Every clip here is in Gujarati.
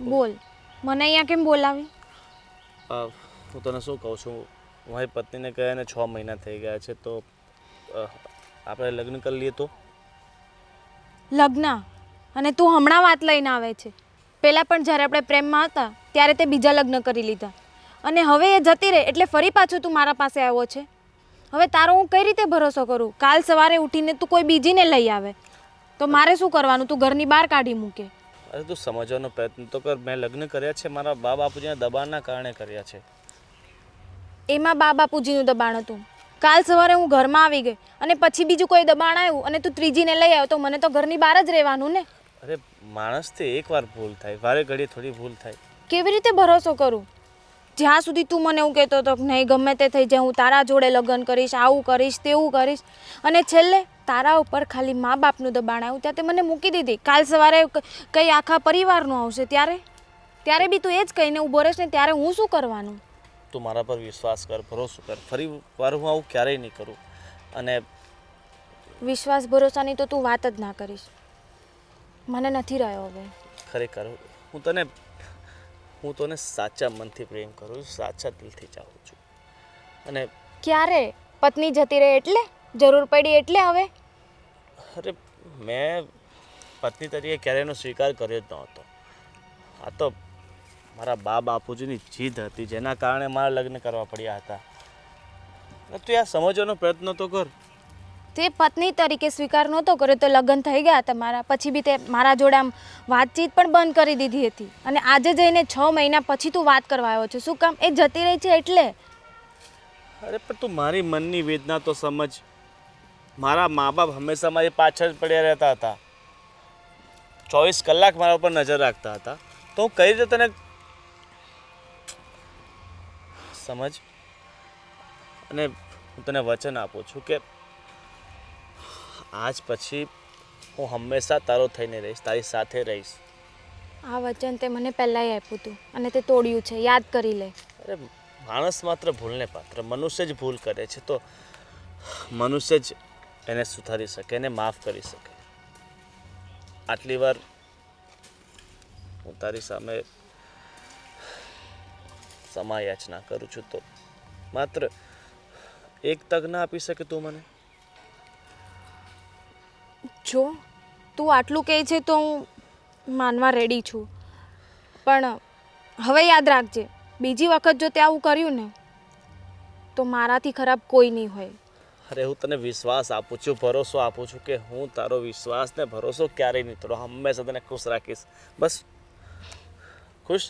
બોલ, મને અહીંયા કેમ બોલાવી? હું તને શું કહું છું, મારી પત્નીને કહેને 6 મહિના થઈ ગયા છે, તો આપણે લગ્ન કરી લઈએ તો? લગ્ન? અને તું હમણાં વાત લઈને આવે છે? પહેલાં પણ જ્યારે આપણે પ્રેમમાં હતા ત્યારે તે બીજા લગ્ન કરી લીધા, અને હવે એ જતી રહે એટલે ફરી પાછું તું મારા પાસે આવ્યો છે. હવે તારો હું કઈ રીતે ભરોસો કરું? કાલ સવારે ઉઠીને તું કોઈ બીજીને લઈ આવે તો મારે શું કરવાનું? તું ઘરની બહાર કાઢી મૂકે. અરે તું સમજવાનો પ્રયત્ન તો કર. મેં લગ્ન કર્યા છે મારા બા બાપુજીના દબાણના કારણે કર્યા છે. એમાં બા બાપુજીનું દબાણ હતું? કાલ સવારે હું ઘરમાં આવી ગઈ અને પછી બીજું કોઈ દબાણ આવ્યું અને તું ત્રીજીને લઈ આવ્યો તો મને તો ઘરની બહાર જ રહેવાનું ને. અરે માણસથી એકવાર ભૂલ થાય, વારે ઘડીએ થોડી ભૂલ થાય. કેવી રીતે ભરોસો કરું? જ્યાં સુધી તું મને એવું કહેતો હતો કે નહીં ગમે તે થઈ જાય, હું તારા જોડે લગ્ન કરીશ, આવું કરીશ, તેવું કરીશ, અને છેલ્લે તારા ઉપર ખાલી મા બાપનું દબાણ આવ્યું ત્યાં તે મને મૂકી દીધી. કાલ સવારે કંઈ આખા પરિવારનું આવશે ત્યારે બી તું એ જ કહીને ઊભો રહેશ ને ત્યારે હું શું કરવાનું? તું મારા પર વિશ્વાસ કર, ભરોસો કર. ફરી વાર હું આવું ક્યારેય નહીં કરું. અને વિશ્વાસ ભરોસાની તો તું વાત જ ના કરીશ. મને નથી રહ્યો હવે. ખરેખર હું તને સાચા મનથી પ્રેમ કરું છું, સાચા દિલથી ચાહું છું. અને ક્યારે? પત્ની જતી રહે એટલે? જરૂર પડી એટલે? હવે અરે મેં પત્ની તરીકે ક્યારેય એનો સ્વીકાર કર્યો જ નહોતો. આ તો મારા બા બાપુજીની જીદ હતી જેના કારણે મારા લગ્ન કરવા પડ્યા હતા. તું આ સમજવાનો પ્રયત્ન તો કર. તે પત્ની તરીકે સ્વીકાર નહોતો કર્યો તો લગ્ન થઈ ગયા તમારા પછી બી તે મારા જોડે આમ વાતચીત પણ બંધ કરી દીધી હતી, અને આજે જઈને 6 મહિના પછી તું વાત કરવા આવ્યો છે. શું કામ? એ જતી રહી છે એટલે? અરે પણ તું મારી મનની વેદના તો સમજ. મારા મા બાપ હંમેશા મારી પાછળ જ પડ્યા રહેતા હતા, 24 કલાક મારા ઉપર નજર રાખતા હતા. તો હું કઈ રીતે તને સમજ. અને હું તને વચન આપું છું કે આજ પછી હું હંમેશા તારો થઈને રહીશ, તારી સાથે રહીશ. આ વચન તે મને પહેલાંય આપ્યું હતું અને તે તોડ્યું છે, યાદ કરી લે. અરે માણસ માત્ર ભૂલને પાત્ર, મનુષ્ય જ ભૂલ કરે છે તો મનુષ્ય જ એને સુધારી શકે, એને માફ કરી શકે. આટલી વાર હું તારી સામે ક્ષમા યાચના કરું છું, તો માત્ર એક તક ના આપી શકે તું મને? જો તું આટલું કહે છે તો હું માનવા રેડી છું, પણ હવે યાદ રાખજે બીજી વખત જો તે આવું કર્યું ને તો મારાથી ખરાબ કોઈ નહીં હોય. અરે હું તને વિશ્વાસ આપું છું, ભરોસો આપું છું કે હું તારો વિશ્વાસ ને ભરોસો ક્યારેય નહીં તોડું. હંમેશા તને ખુશ રાખીશ. બસ ખુશ?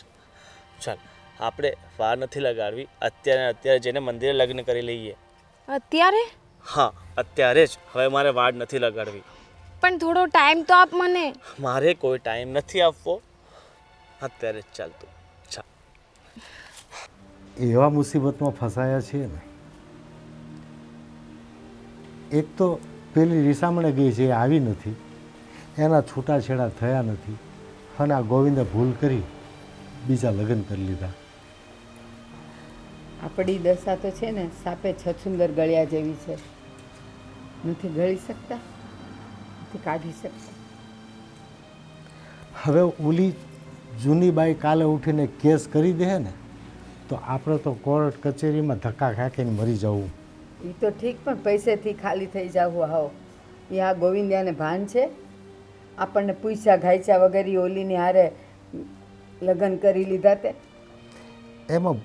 ચાલ આપણે વાર નથી લગાડવી, અત્યારે જઈને મંદિરે લગ્ન કરી લઈએ. અત્યારે? હા, અત્યારે જ. હવે મારે વાર નથી લગાડવી. પણ થોડો ટાઈમ તો આપ મને. મારે કોઈ ટાઈમ નથી આપવો, અત્યારે જ ચાલતું. ચાલ. એવા મુસીબતમાં ફસાયા છીએ ને, એક તો પેલી રીસામણે ગઈ છે એ આવી નથી, એના છૂટાછેડા થયા નથી, અને આ ગોવિંદે ભૂલ કરી બીજા લગ્ન કરી લીધા. આપણી દશા તો છે ને સાપે છછુંદર ગળ્યા જેવી છે. નથી ગળી શકતા, નથી કાઢી શકતા. હવે ઓલી જૂની બાઈ કાલે ઉઠીને કેસ કરી દે ને તો આપણે તો કોર્ટ કચેરીમાં ધક્કા ખાખીને મરી જવું. એ તો ઠીક, પણ પૈસેથી ખાલી થઈ જાવું. હાવ એ આ ગોવિંદિયાને ભાન છે? આપણને પૂછ્યા ઘાયચા વગર ઈ ઓલીની હારે લગ્ન કરી લીધા તે. એમાં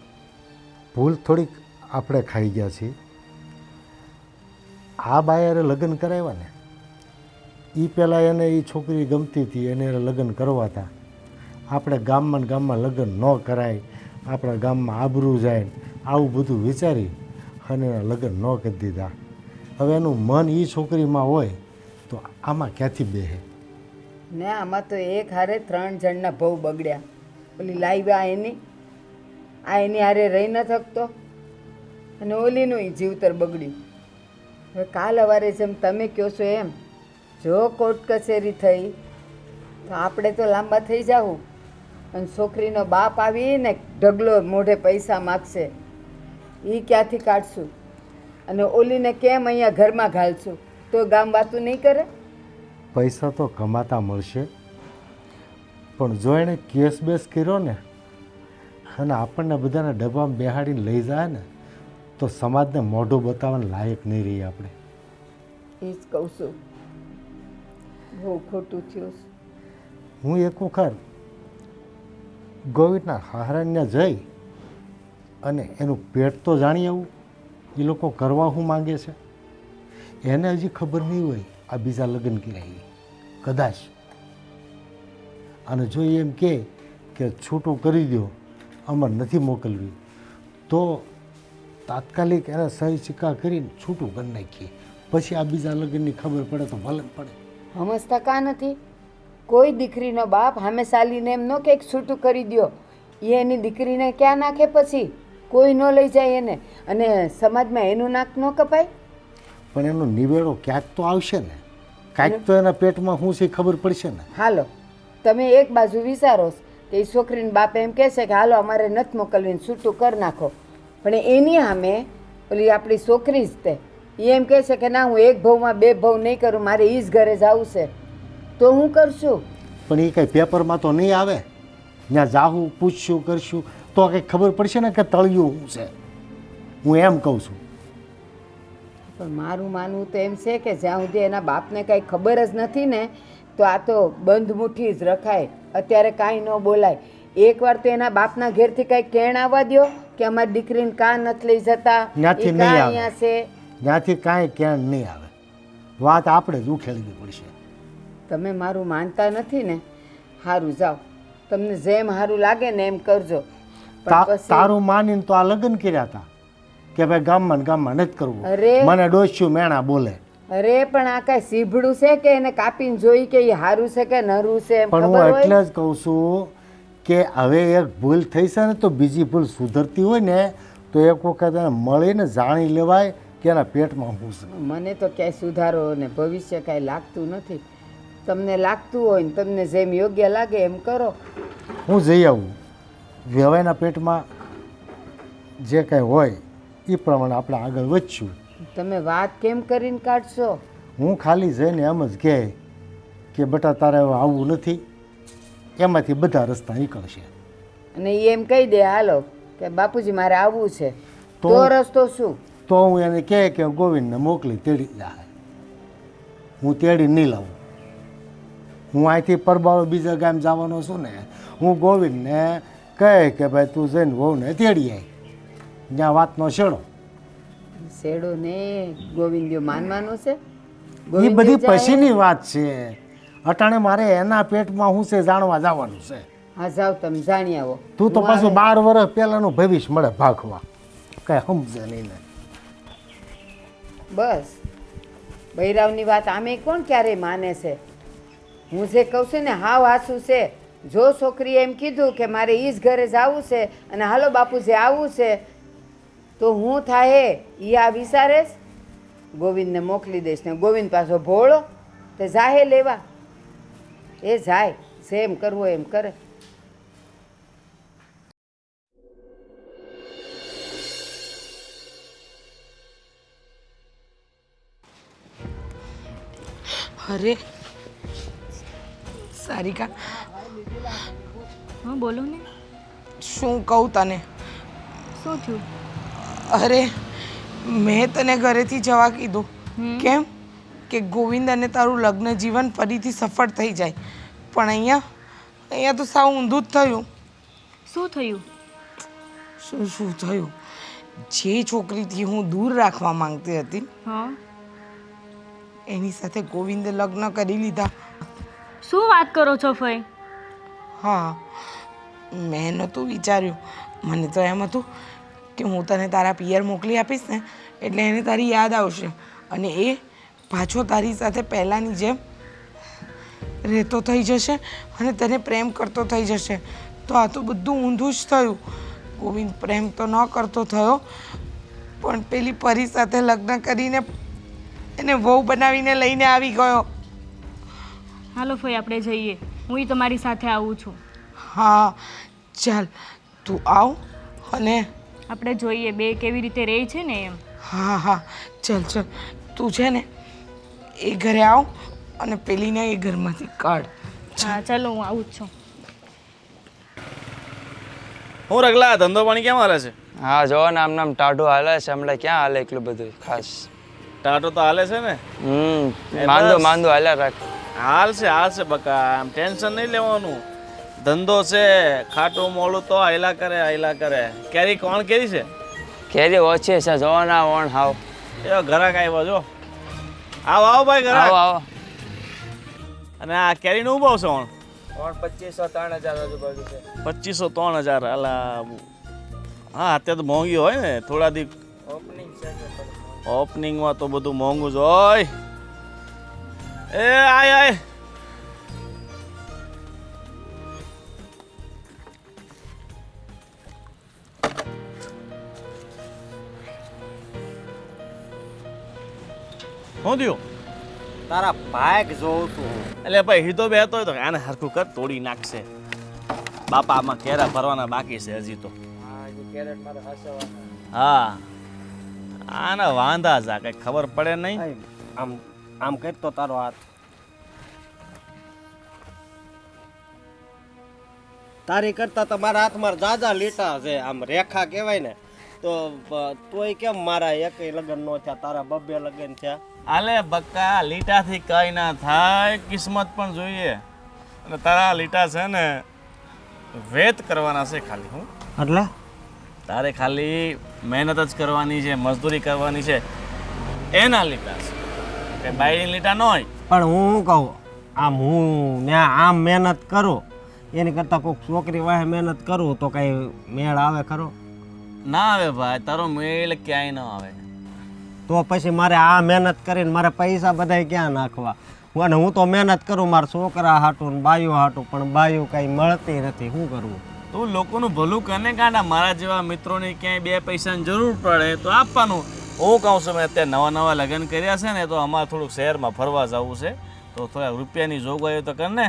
ભૂલ થોડીક આપણે ખાઈ ગયા છીએ. આ બાયારે લગ્ન કરાવ્યા ને એ પહેલાં એને એ છોકરી ગમતી હતી, એને લગ્ન કરવા હતા. આપણે ગામમાં લગ્ન ન કરાય, આપણા ગામમાં આબરૂ જાય, આવું બધું વિચારી અને એના લગ્ન ન કરી દીધા. હવે એનું મન એ છોકરીમાં હોય તો આમાં ક્યાંથી બેહે ને? આમાં તો એક હારે 3 જણના બહુ બગડ્યા. ઓલી લાઈવા આ એની હારે રહી ન થકતો, અને ઓલીનું એ જીવતર બગડ્યું. હવે કાલ સવારે જેમ તમે કહો છો એમ જો કોર્ટ કચેરી થઈ તો આપણે તો લાંબા થઈ જાવું, અને છોકરીનો બાપ આવીને ઢગલો મોઢે પૈસા માગશે, એ ક્યાંથી કાઢશું? અને ઓલીને કેમ અહીંયા ઘરમાં ઘાલશું? તો ગામ વાતું નહીં કરે? પૈસા તો કમાતા મળશે, પણ જો એણે કેસ બેસ કર્યો ને અને આપણને બધાને ડબ્બામાં બેહાડીને લઈ જાય ને તો સમાજને મોઢું બતાવવાને લાયક નહીં રહીએ આપણે. એ જ કહું છું, બહુ ખોટું થયું છે. હું એક વખત ગોવિંદના હારાન્યા જઈ અને એનું પેટ તો જાણી આવું એ લોકો કરવા શું માંગે છે. એને હજી ખબર નહીં હોય આ બીજા લગ્ન કર્યા એ કદાચ. અને જો એમ કે છૂટું કરી દો અમાર નથી મોકલવી તો તાત્કાલિક એને સહી સિક્કા કરીને છૂટું કરી નાખીએ. પછી આ બીજા લગ્નની ખબર પડે તો ભલે પડે. સમજતા કા નથી? કોઈ દીકરીનો બાપ સામે ચાલીને એમ ન કે છૂટું કરી દ્યો. એ એની દીકરીને ક્યાં નાખે? પછી કોઈ ન લઈ જાય એને, અને સમાજમાં એનું નાક ન કપાય. પણ એનો નિવેડો ક્યાંક તો આવશે ને, કાંઈક તો એના પેટમાં શું છે ખબર પડશે ને. હાલો, તમે એક બાજુ વિચારો છો કે એ છોકરીને બાપ એમ કહેશે કે હાલો અમારે નથી મોકલવીને છૂટું કરી નાખો, પણ એની સામે ઓલી આપણી છોકરી જ તે એ એમ કહેશે કે ના હું એક ભાવમાં બે ભાવ નહીં કરું, મારે એ જ ઘરે જવું છે, તો હું કરશું. પણ એ કંઈ પેપરમાં તો નહીં આવે. ત્યાં જાવું પૂછશું કરશું તો કંઈક ખબર પડશે ને કે તળિયું શું છે. હું એમ કહું છું. પણ મારું માનવું તો એમ છે કે જ્યાં સુધી એના બાપને કાંઈ ખબર જ નથી ને તો આ તો બંધ મુઠ્ઠી જ રખાય. અત્યારે કાંઈ ન બોલાય. એકવાર તો એના બાપના ઘેરથી કાંઈ કેણ આવવા દ્યો કે અમારી દીકરીને કાં નથી લઈ જતા, ત્યાંથી એ નહીં કાં આવે. અહીંયા છે. ત્યાંથી કાંઈ ક્યાં નહીં આવે. વાત આપણે જ ઉખેડવી પડશે. તમે મારું માનતા નથી ને, સારું જાઓ, તમને જેમ સારું લાગે ને એમ કરજો. પણ પછી તારું માનીને તો આ લગ્ન કર્યા હતા કે ભાઈ ગામમાં ને ગામમાં નથી કરવું. અરે. મને ડોસ્યું મેણા બોલે. અરે પણ આ કાંઈ સીભડું છે કે એને કાપીને જોઈ કે એ સારું છે કે નરું છે એમ પણ ખબર હું હોય? એટલે જ કહું છું કે હવે એક ભૂલ થઈ છે ને તો બીજી ભૂલ સુધરતી હોય ને તો એક વખત એને મળીને જાણી લેવાય કે એના પેટમાં શું છે. મને તો ક્યાંય સુધારો ને ભવિષ્ય કાંઈ લાગતું નથી. તમને લાગતું હોય ને તમને જેમ યોગ્ય લાગે એમ કરો. હું જઈ આવું. વેવાઈના પેટમાં જે કાંઈ હોય એ પ્રમાણે આપણે આગળ વધશું. તમે વાત કેમ કરીને કાઢશો? હું ખાલી જઈને એમ જ કહે કે બેટા તારે હવે આવવું નથી, એમાંથી બધા રસ્તા નીકળશે. અને ઈ એમ કહી દે હાલો કે બાપુજી મારે આવવું છે, તો? તો રસ્તો શું? તો હું એને કહે કે ગોવિંદને મોકલી તેડી જાય. હું તેડી નહીં લાવું. હું અહીંથી પરબાળો બીજા ગામ જવાનો છું ને, હું ગોવિંદને કહે કે ભાઈ તું જઈને વહુને તેડી આવી. જ્યાં વાતનો છેડો. શેડો ને ગોવિંદ્યો માનવાનો છે? એ ગોવિંદ્યો બધી જાય? પછીની વાત છે. અટાણે મારે એના પેટમાં શું છે જાણવા જવાનું છે. હા જાઓ તમે જાણી આવો. તું તો હું પાછું આવે. 12 વર્ષ પહેલાનું ભવિષ્ય મળે ભાગવા. કઈ સમજે નહીં ને. બસ બૈરાવની વાત આમે કોણ ક્યારેય માને છે? હું જે કહું છું ને હાવ હાસું છે. જો છોકરીએ એમ કીધું કે મારે એ જ ઘરે જવું છે અને હાલો બાપુજી આવવું છે, તો હું થાય એ આ વિચારેશ ગોવિંદને મોકલી દઈશ ને ગોવિંદ પાછો ભોળો તે જાહે લેવા. એ જાય જેમ કરવું એમ કરે. અરે સારિકા, હા બોલો ને, શું કહું તને? શું થયું? અરે મેં તને ઘરેથી જવા કીધું. કેમ કે ગોવિંદ અને તારું લગ્ન જીવન ફરીથી સફળ થઈ જાય, પણ અહીંયા તો સાવ ઊંધું જ થયું. શું થયું? શું થયું? જે છોકરીથી હું દૂર રાખવા માંગતી હતી હા, એની સાથે ગોવિંદે લગ્ન કરી લીધા. શું વાત કરો છો ફઈ? હા, મેં નહોતું વિચાર્યું. મને તો એમ હતું કે હું તને તારા પિયર મોકલી આપીશ ને એટલે એને તારી યાદ આવશે અને એ પાછો તારી સાથે પહેલાંની જેમ રહેતો થઈ જશે અને તને પ્રેમ કરતો થઈ જશે. તો આ તો બધું ઊંધું જ થયું. ગોવિંદ પ્રેમ તો ન કરતો થયો, પણ પેલી પરી સાથે લગ્ન કરીને એને વહુ બનાવીને લઈને આવી ગયો. હાલો ફઈ આપણે જઈએ, હું તમારી સાથે આવું છું. હા ચાલ, તું આવ અને આપણે જોઈએ બે કેવી રીતે રહે છે ને એમ. હા ચાલ તું છે ને એ ઘરે આવ અને પેલીને એ ઘરમાંથી કાઢ. હા ચાલો હું આવું જ છું. હું રગલા ધંધો પાણી કેમ હાલે છે? હા જો ને આમ નામ ટાઢું હાલે છે હમણાં ક્યાં હાલે એટલું બધું ખાસ ટાટો તો હાલે છે ને? માંદો બસ. માંદો હાલ્યા રાખ હાલ છે બકા, આમ ટેન્શન નહીં લેવાનું. ધંધો છે, ખાટું મોડું તો હાયલા કરે. કેરી કોણ કેરી છે? કેરી ઓછી છે જો ના ઓણ હાવ એ ઘરાક આવ્યો જો. આવો ભાઈ આવો ઘરાક. આવો અને આ કેરીનો ઉભાવ છે ઓણ? ઓણ 2500-3000 આજુબાજુ છે 2500-3000. અલા હા, અત્યારે તો મોંઘી હોય ને થોડા દી. ઓપનિંગ છે ઓપનિંગમાં તો બધું મોંઘું જ હોય. એ આય શું થયું? તારા ભાગ જોઉં છું હું. એટલે ભાઈ હીધો બેહતો હોય તો આને હરખું કર, તોડી નાખશે. બાપા આમાં કેરા ભરવાના બાકી છે હજી તો. હા, આના વાંધા જા કઈ ખબર પડે નહીં. આમ આમ કરતો તારો હાથ. તારી કરતા તો મારા હાથમાં જાજા લીટા છે, આમ રેખા કહેવાય ને. તો તોય કેમ મારા એકેય લગ્ન નો થયા, તારા બબ્બે લગ્ન થયા. આલે બક્કા, લીટાથી કઈ ના થાય, કિસ્મત પણ જોઈએ. અને તારા લીટા છે ને વેત કરવાના છે ખાલી. હું એટલે તારે ખાલી મહેનત જ કરવાની છે, મજદૂરી કરવાની છે, એના લીટા છે. કે બાયની લીટા ન હોય. પણ હું શું કહું, આમ હું ત્યાં આમ મહેનત કરું એની કરતાં કોઈક છોકરી વાહે મહેનત કરું તો કઈ મેળ આવે ખરો? ના આવે ભાઈ, તારો મેળ ક્યાંય ન આવે. તો પછી મારે આ મહેનત કરીને મારે પૈસા બધાય ક્યાં નાખવા? અને હું તો મહેનત કરું મારા છોકરા હાટું ને બાયું હાટું, પણ બાયું કઈ મળતી નથી. શું કરવું? તું લોકોનું ભલું કરને કાંડા. મારા જેવા મિત્રોને ક્યાંય બે પૈસાની જરૂર પડે તો આપવાનું. હું કહું છું, મેં અત્યારે નવા લગ્ન કર્યા છે ને, તો અમારે થોડુંક શહેરમાં ફરવા જવું છે, તો થોડા રૂપિયાની જોગવાઈ તો કર ને.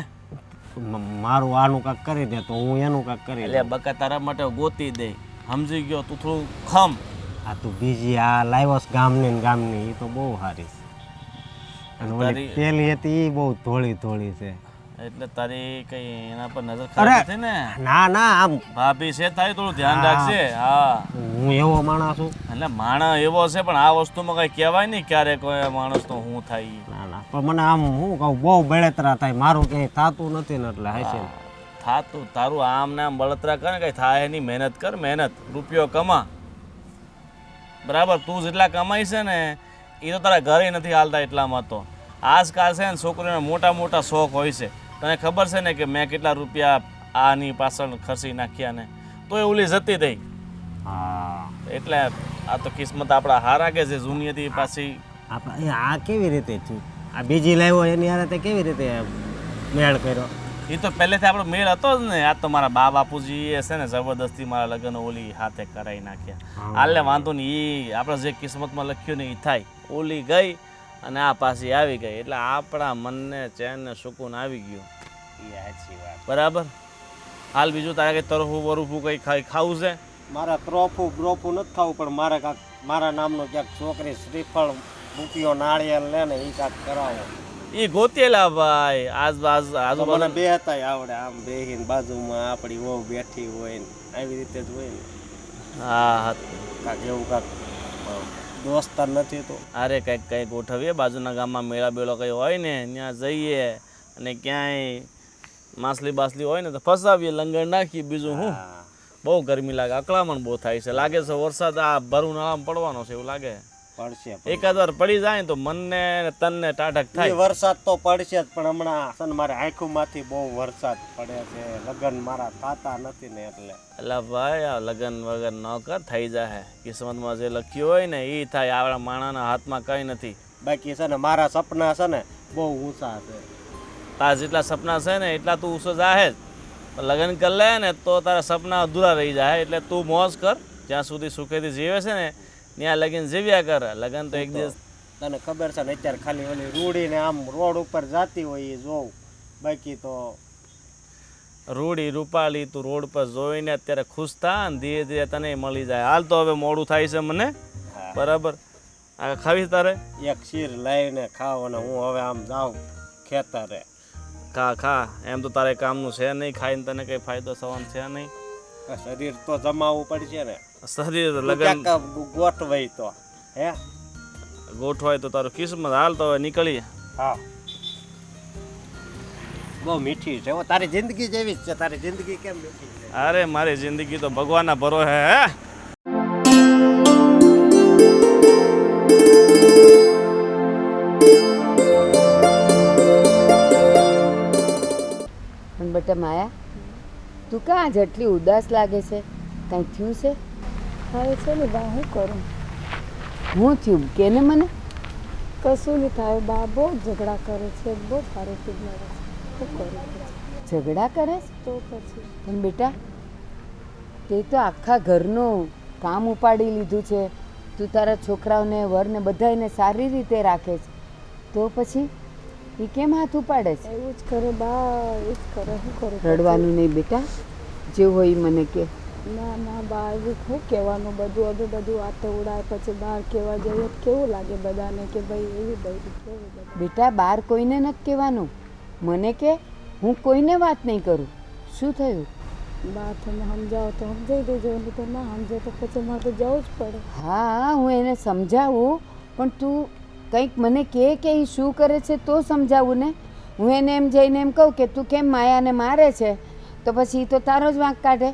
મારું આનું કાંક કરી દે તો હું એનું કાંક કરી એટલે દઉં. બકા તારા માટે ગોતી દે. સમજી ગયો? તું થોડું ખમ. આ તું બીજી આ લાવ્યોસ ગામની ને ગામની, એ તો બહુ સારી છે. અને ઓલી તારી- પેલી હતી એ બહુ ધોળી ધોળી છે. એટલે તારી કઈ એના પર નજર અરે! ખરાબ નથી ને? ના ના, આમ ભાભી છે તારી, થોડું ધ્યાન હા. રાખજે. હા, હું એવો માણસ છું. એટલે માણસ એવો છે, પણ આ વસ્તુમાં કઈ કહેવાય નહીં ક્યારે કોઈ માણસ તો હું થાય. ના ના, પણ મને આમ હું કહું બહુ બળતરા થાય, મારું ક્યાંય થતું નથી ને એટલે હાશે. થાતું તારું આમ ને આમ બળતરા કર ને, કઈ થાય નહીં. મહેનત કર, મહેનત, રૂપિયો કમા. બરાબર? તું જેટલા કમાઈ છે ને એ તો તારા ઘરે નથી હાલતા. એટલામાં તો આજકાલ છે ને છોકરીઓને મોટા મોટા શોખ હોય છે. તને ખબર છે ને કે મેં કેટલા રૂપિયા આની પાછળ ખર્ચી નાખ્યા ને, તો એ ઓલી જતી થઈ. હા, એટલે આ તો કિસ્મત આપણા હારા કે છે જૂની હતી પાછી. આપણે આ કેવી રીતે થયું? આ બીજી લાવ્યો એની હારે તે કેવી રીતે મેળ કર્યો? એ તો પહેલેથી આપણો મેળ હતો જ ને. આ તો મારા બા બાપુજી એ છે ને જબરદસ્તી મારા લગ્ન ઓલી હાથે કરાવી નાખ્યા. હાલે વાંધો નહીં, એ આપણે જે કિસ્મતમાં લખ્યું ને એ થાય. ઓલી ગઈ અને આ પાછી આવી ગઈ, એટલે આપણા મનને ચેન ને સુકૂન આવી ગયું. બરાબર? હાલ બીજું તારે કઈ તરફું વરફું કઈ ખાવું છે? મારે ત્રોફું બ્રોફું નથી ખાવું, પણ મારે કાંક મારા નામનો ક્યાંક છોકરી શ્રીફળ રૂપિયો નાળિયેર લે ને એ કાંક કરાવો. એ ગોતેલા ભાઈ. મને આજુબાજુ બે હતા આવડે, આમ બેહીને બાજુમાં આપણી વહુ બેઠી હોય ને આવી રીતે જ હોય ને. હા, કાંક એવું કાંક દોસ્તાર નથી તો. અરે કંઈક ગોઠવીએ. બાજુના ગામમાં મેળા બેળો કંઈ હોય ને ત્યાં જઈએ, અને ક્યાંય માછલી બાસલી હોય ને તો ફસાવીએ, લંગર નાખીએ. બીજું હું, બહુ ગરમી લાગે, અકળામણ બહુ થાય છે. લાગે છે વરસાદ આ ભરું નાળામાં પડવાનો છે એવું લાગે. પડશે એકાદ વાર પડી જાય ને તો મનને ને તનને ટાઢક એ થાય. વરસાદ તો પડશે જ, પણ હમણાં છે ને મારે આંખોમાંથી બહુ વરસાદ પડે છે. લગ્ન મારા થતા નથી ને એટલે. એટલે ભાઈ આ લગન વગર ન કર, થઈ જાય. કિસ્મતમાં જે લખ્યું હોય ને એ થાય. આપણા માણાના હાથમાં કંઈ નથી. બાકી છે ને મારા સપના છે ને બહુ ઊંચા છે. તારા જેટલા સપના છે ને એટલા તું ઉસો જાહે જ. પણ લગ્ન કરી લે ને તો તારા સપના અધૂરા રહી જાય. એટલે તું મોજ કર, જ્યાં સુધી સુખેથી જીવે છે ને ત્યાં લગન જીવ્યા કર. લગન તો એક દિવસ તને ખબર છે ને અત્યારે ખાલી ઓલી રૂડીને આમ રોડ ઉપર જાતી હોય એ જોઉં. બાકી તો રૂડી રૂપાળી તું રોડ પર જોઈને અત્યારે ખુશ થા ને ધીરે ધીરે તને મળી જાય. હાલ તો હવે મોડું થાય છે મને. બરાબર? આ ખાવીશ તારે? એક શીર લઈને ખાવ અને હું હવે આમ જાઉં ખેતરે. ખા. એમ તો તારે કામનું છે નહીં, ખાઈને તને કંઈ ફાયદો થવાનો છે નહીં. શરીર તો જમાવવું પડશે ને. શરીર તું લગન ક્યાંક ગોઠવાય તો હે. ગોઠવાય તો તારું કિસ્મત. હાલ તો હવે નીકળીએ. હા બહુ મીઠી છે હો. તારી જિંદગી જેવી જ છે. તારી જિંદગી કેમ મીઠી છે? અરે મારી જિંદગી તો ભગવાનના ભરોસે હે. પણ બેટા માયા, તું કાં આજ આટલી ઉદાસ લાગે છે? કાંઈ થયું છે? થાય છે ને બા, શું કરું? હું થયું કે ને મને? કશું નહીં થાય બા, બહુ ઝઘડા કરે છે, બહુ સારું પીગલાવે છે. શું કરું પછી? ઝઘડા કરે છે? તો પછી પણ બેટા, તે તો આખા ઘરનું કામ ઉપાડી લીધું છે. તું તારા છોકરાઓને વરને બધાને સારી રીતે રાખે છે, તો પછી એ કેમ હાથ ઉપાડે છે? એવું જ કરે બા, એવું જ કરે. શું કરું પછી? રડવાનું નહીં બેટા, જે હોય ઈ મને કે. ના ના બા, એવું શું કહેવાનું? બધું હવે બધું આતે ઉડાય પછી બહાર કહેવા જઈએ તો કેવું લાગે બધાને કે ભાઈ એવી બધી કેવું બધું. બેટા, બહાર કોઈને નથી કહેવાનું. મને કે હું કોઈને વાત નહીં કરું. શું થયું? બા તમે સમજાવો તો સમજાવી દેજો, નહીં તો ના સમજે તો પછી મારે તો જવું જ પડે. હા, હું એને સમજાવું, પણ તું કંઈક મને કહે કે એ શું કરે છે તો સમજાવું ને. હું એને એમ જઈને એમ કહું કે તું કેમ માયાને મારે છે, તો પછી એ તો તારો જ વાંક કાઢે.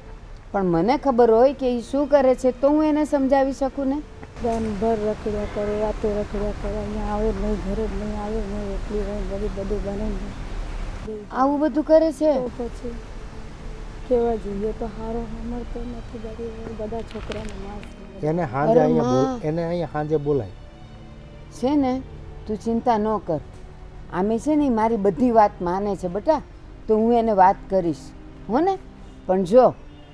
પણ મને ખબર હોય કે એ શું કરે છે તો હું એને સમજાવી શકું ને. ભર રખડ્યા કરે, રાતે રખડ્યા કરે, અહીંયા આવે જ નહીં, ઘરે જ નહીં આવે નહીં, એટલી રહી બધું બને નહીં. આવું બધું કરે છે? તો પછી કેવા જોઈએ તો સારો સમજતો નથી. બધી બધા છોકરાને માર એને હાંજે અરે અહીંયા માં. એને અહીંયા હાંજે બોલાય. છે ને, તું ચિંતા ન કર. આમે છે ને ઈ મારી બધી વાત માને છે બેટા, તો હું એને વાત કરીશ હો ને. પણ જો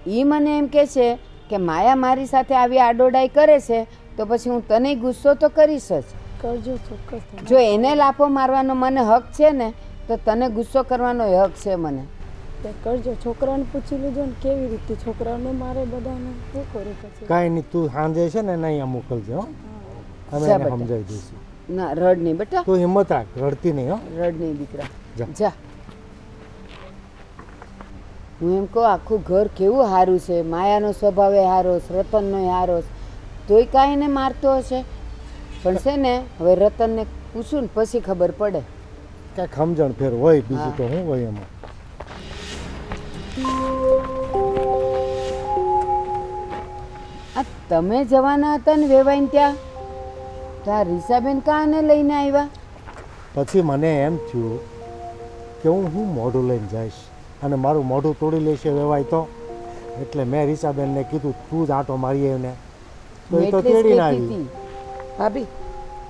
એ મને એમ કહે છે કે માયા મારી સાથે આવી આડોડાઈ કરે છે, તો પછી હું તને ગુસ્સો તો કરીશ જ. કરજો ચોક્કસ. તમે જો એને લાફો મારવાનો મને હક છે ને, તો તને ગુસ્સો કરવાનો હક છે મને. તે કરજો. છોકરાને પૂછી લેજો ને કેવી રીતે છોકરાઓને મારે બધાને શું કરું પછી. કાંઈ નહીં, તું સાંજે છે ને એને અહીંયા મોકલજે હો. અમે જા એને બેટા. સમજાવી દઈશું. ના રડ નહીં બેટા, તું હિંમત રાખ, રડતી નહીં હો. રડ નહીં દીકરા. જા. જા. હું એમ કહું આખું ઘર કેવું સારું છે. માયાનો સ્વભાવ એ સારો છે, રતનનો એ સારો છે, તોય કાંઈ એને મારતો હશે. પણ છે ને હવે રતનને પૂછું ને પછી ખબર પડે. કાંઈક સમજણ ફેર હોય, બીજું તો શું હોય એમાં. આ તમે જવાના હતા ને વેવાઈને ત્યાં, તો આ રીસાબેન કાને લઈને આવ્યા? પછી મને એમ થયું કે હું મોઢું લઈને જઈશ અને મારું મોઢું તોડી લેશે વેવાય તો. એટલે મેં રીસાબેનને કીધું તું જ આંટો મારી આવીને, તો એ તો એટલે જ તેડીને કહેતી આવી. હતી. ભાભી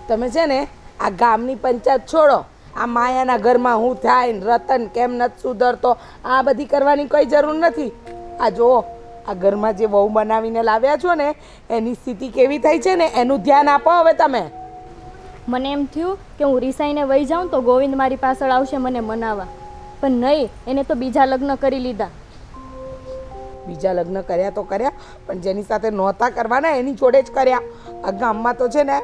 તમે છે ને આ ગામની પંચાયત છોડો. આ માયાના ઘરમાં હું થાય ને રતન કેમ નથી સુધરતો, આ બધી કરવાની કોઈ જરૂર નથી. આ જુઓ, આ ઘરમાં જે વહુ બનાવીને લાવ્યા છો ને એની સ્થિતિ કેવી થઈ છે ને એનું ધ્યાન આપો હવે તમે. મને એમ થયું કે હું રિસાઈને વહી જાઉં તો ગોવિંદ મારી પાછળ આવશે મને મનાવવા, પણ નહીં, એને તો બીજા લગ્ન કરી લીધા. બીજા લગ્ન કર્યા તો કર્યા, પણ જેની સાથે નહોતા કરવાના એની જોડે જ કર્યા. આ ગામમાં તો છે ને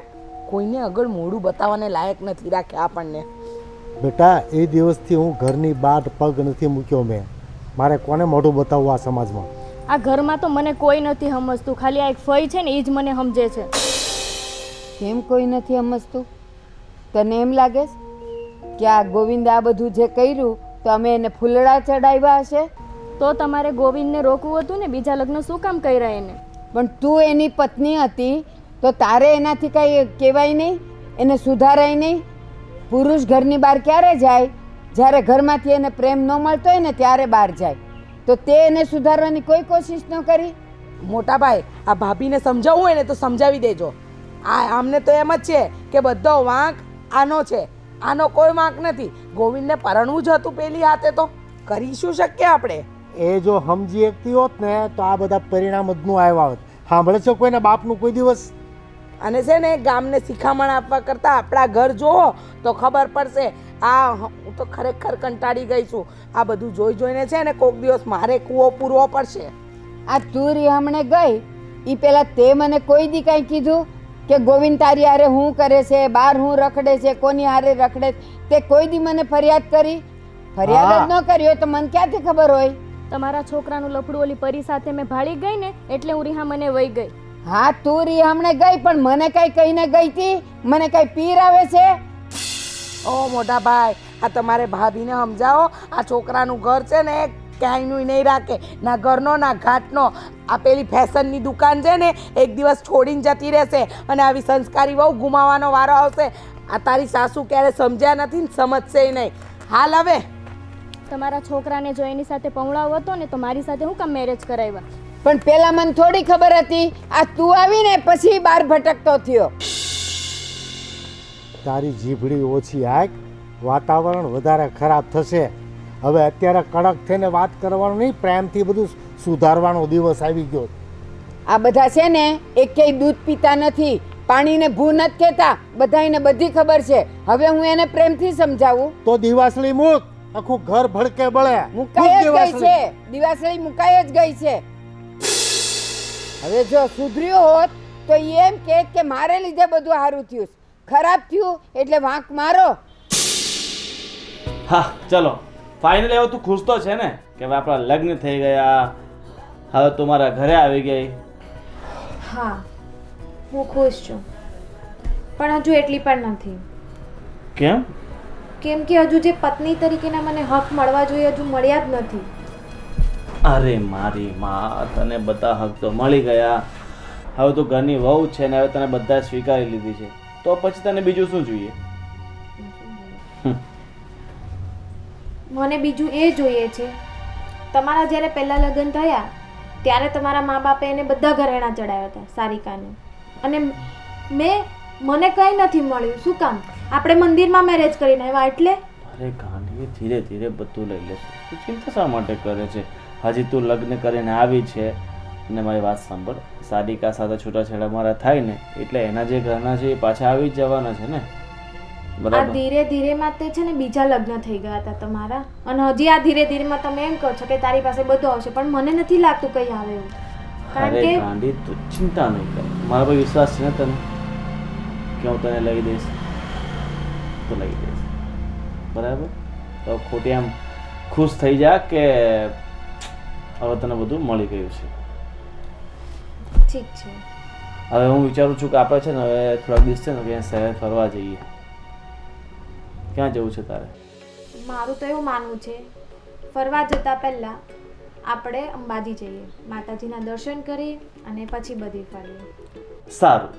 કોઈને આગળ મોઢું બતાવવાને લાયક નથી રાખ્યા આપણને. બેટા, એ દિવસથી હું ઘરની બહાર પગ નથી મૂક્યો મેં. મારે કોને મોઢું બતાવવું આ સમાજમાં? આ ઘરમાં તો મને કોઈ નથી સમજતું, ખાલી આ એક ફઈ છે ને એ જ મને સમજે છે. કેમ કોઈ નથી સમજતું? તને એમ લાગે છે કે આ ગોવિંદ આ બધું જે કર્યું તો અમે એને ફૂલડા ચડાવ્યા હશે? તો તમારે ગોવિંદને રોકવું હતું ને, બીજા લગ્ન શું કામ કર્યા એને? પણ તું એની પત્ની હતી તો તારે એનાથી કાંઈ કહેવાય નહીં, એને સુધારાય નહીં? પુરુષ ઘરની બહાર ક્યારે જાય? જ્યારે ઘરમાંથી એને પ્રેમ ન મળતો હોય ને ત્યારે બહાર જાય. તો તે એને સુધારવાની કોઈ કોશિશ ન કરી? મોટા ભાઈ, આ ભાભીને સમજાવવું હોય ને તો સમજાવી દેજો. આમને તો એમ જ છે કે બધો વાંક આનો છે, આનો કોઈ વાંક નથી. ગોવિંદને પરણવું જ હતું પેલી હાથે, તો કરી શું શકીએ આપણે? એ જો સમજી એકતી હોત ને તો આ બધા પરિણામ જ નું આવ્યા હોત. સાંભળે છે કોઈને બાપનું કોઈ દિવસ? અને છે ને ગામને શિખામણ આપવા કરતાં આપણા ઘર જોવો તો ખબર પડશે. હું તો ખરેખર કંટાળી ગઈ છું. આ બધું જોઈ જોઈને છે ને કોઈક દિવસ મારે કૂવો પૂરવો પડશે. આ તું હમણે ગઈ એ પહેલાં તે મને કોઈ દી કાંઈ કીધું કે ગોવિંદ તારી હારે હું કરે છે, બહાર હું રખડે છે, કોની હારે રખડે? તે કોઈ દી મને ફરિયાદ કરી? ફરિયાદ જ ન કરી હોય તો મને ક્યાંથી ખબર હોય? તમારા છોકરાનું લફડું ઓલી પરી સાથે મેં ભાળી ગઈ ને એટલે હું રીહા મને વહી ગઈ. હા તું રી હમણે ગઈ પણ મને કઈ કહીને ગઈ હતી? મને કઈ પીર આવે છે? ઓ મોટા ભાઈ, આ તમારે ભાભીને સમજાવો, આ છોકરાનું ઘર છે ને ક્યાંયનું નહીં રાખે, ના ઘરનો ના ઘાટનો. આ પેલી ફેશનની દુકાન છે ને એક દિવસ છોડીને જતી રહેશે અને આવી સંસ્કારી વહુ ગુમાવવાનો વારો આવશે. આ તારી સાસુ ક્યારે સમજ્યા નથી ને સમજશે નહીં. હાલ હવે તમારા છોકરાને જો એની સાથે પૌણાવ હતો ને તો મારી સાથે હું કામ મેરેજ કરાવ્યા? પણ પેલા મને થોડી ખબર હતી. આ તું આવીને પછી બાર ભટકતો થયો. તારી જીભડી ઓછી આંખ, વાતાવરણ વધારે ખરાબ થશે. હવે અત્યારે કડક થઈને વાત કરવાનું નહીં, પ્રેમથી બધું સુધારવાનો દિવસ આવી ગયો. આ બધા છે ને એકેય દૂધ પીતા નથી, પાણીને ભૂ નથી કહેતા. બધાને બધી ખબર છે. હવે હું એને પ્રેમથી સમજાવું? તો દિવાસળી મૂક, આખું ઘર ભડકે બળે. મુકાઈ જ ગઈ છે, દિવાસળી મુકાઈ જ ગઈ છે. હવે જો સુધર્યો હોત તો એમ કે મારે લીધે બધું સારું થયું, ખરાબ થયું એટલે વાંક મારો. હા ચલો ફાઇનલી હવે તું ખુશ તો છે ને કે હવે આપણા લગ્ન થઈ ગયા, હવે તું મારા ઘરે આવી ગઈ? હા હું ખુશ છું, પણ હજુ એટલી પણ નથી. કેમ? કેમ કે હજુ જે પત્ની તરીકેના મને હક મળવા જોઈએ હજુ મળ્યા જ નથી. અરે મારી માં, તને બધા હક તો મળી ગયા. હવે તું ઘરની વહુ છે ને હવે તને બધા સ્વીકારી લીધી છે, તો પછી તને બીજું શું જોઈએ? મને બીજું એ જોઈએ છે, તમારા જ્યારે પહેલાં લગ્ન થયા ત્યારે તમારા મા બાપે એને બધા ઘરેણાં ચડાવ્યા હતા સારિકાને, અને મને કંઈ નથી મળ્યું. શું કામ? આપણે મંદિરમાં મેરેજ કરીને આવ્યા એટલે. અરે ગાંડી, ધીરે ધીરે બધું લઈ લેશે. તું ચિંતા શા માટે કરે છે? હજી તું લગ્ન કરીને આવી છે અને મારી વાત સાંભળ, સારિકા સાથે છૂટાછેડા મારા થાય ને એટલે એના જે ઘરના છે એ પાછા આવી જ જવાના છે ને, આ બરાબર? ધીરે ધીરેમાં તે છે ને બીજા લગ્ન થઈ ગયા હતા તમારા, અને હજી આ ધીરે ધીરેમાં તમે એમ કહો છો કે તારી પાસે બધું આવશે, પણ મને નથી લાગતું કંઈ આવે એવું. કારણ અરે કે ગાંડી, તું ચિંતા નહીં કર, મારા પર વિશ્વાસ છે ને તને કે હું તને લઈ દઈશ તો લઈ દઈશ, બરાબર? તો ખોટી આમ ખુશ થઈ જા કે હવે તને બધું મળી ગયું છે. ઠીક છે. હવે હું વિચારું છું કે આપણે છે ને હવે થોડાક દિવસ છે ને ક્યાંય શહેર ફરવા જઈએ. ક્યાં જવું છે તારે? મારું તો એવું માનવું છે ફરવા જતા પહેલા આપણે અંબાજી જઈએ, માતાજીના દર્શન કરીએ અને પછી બધી ફરીએ. સારું,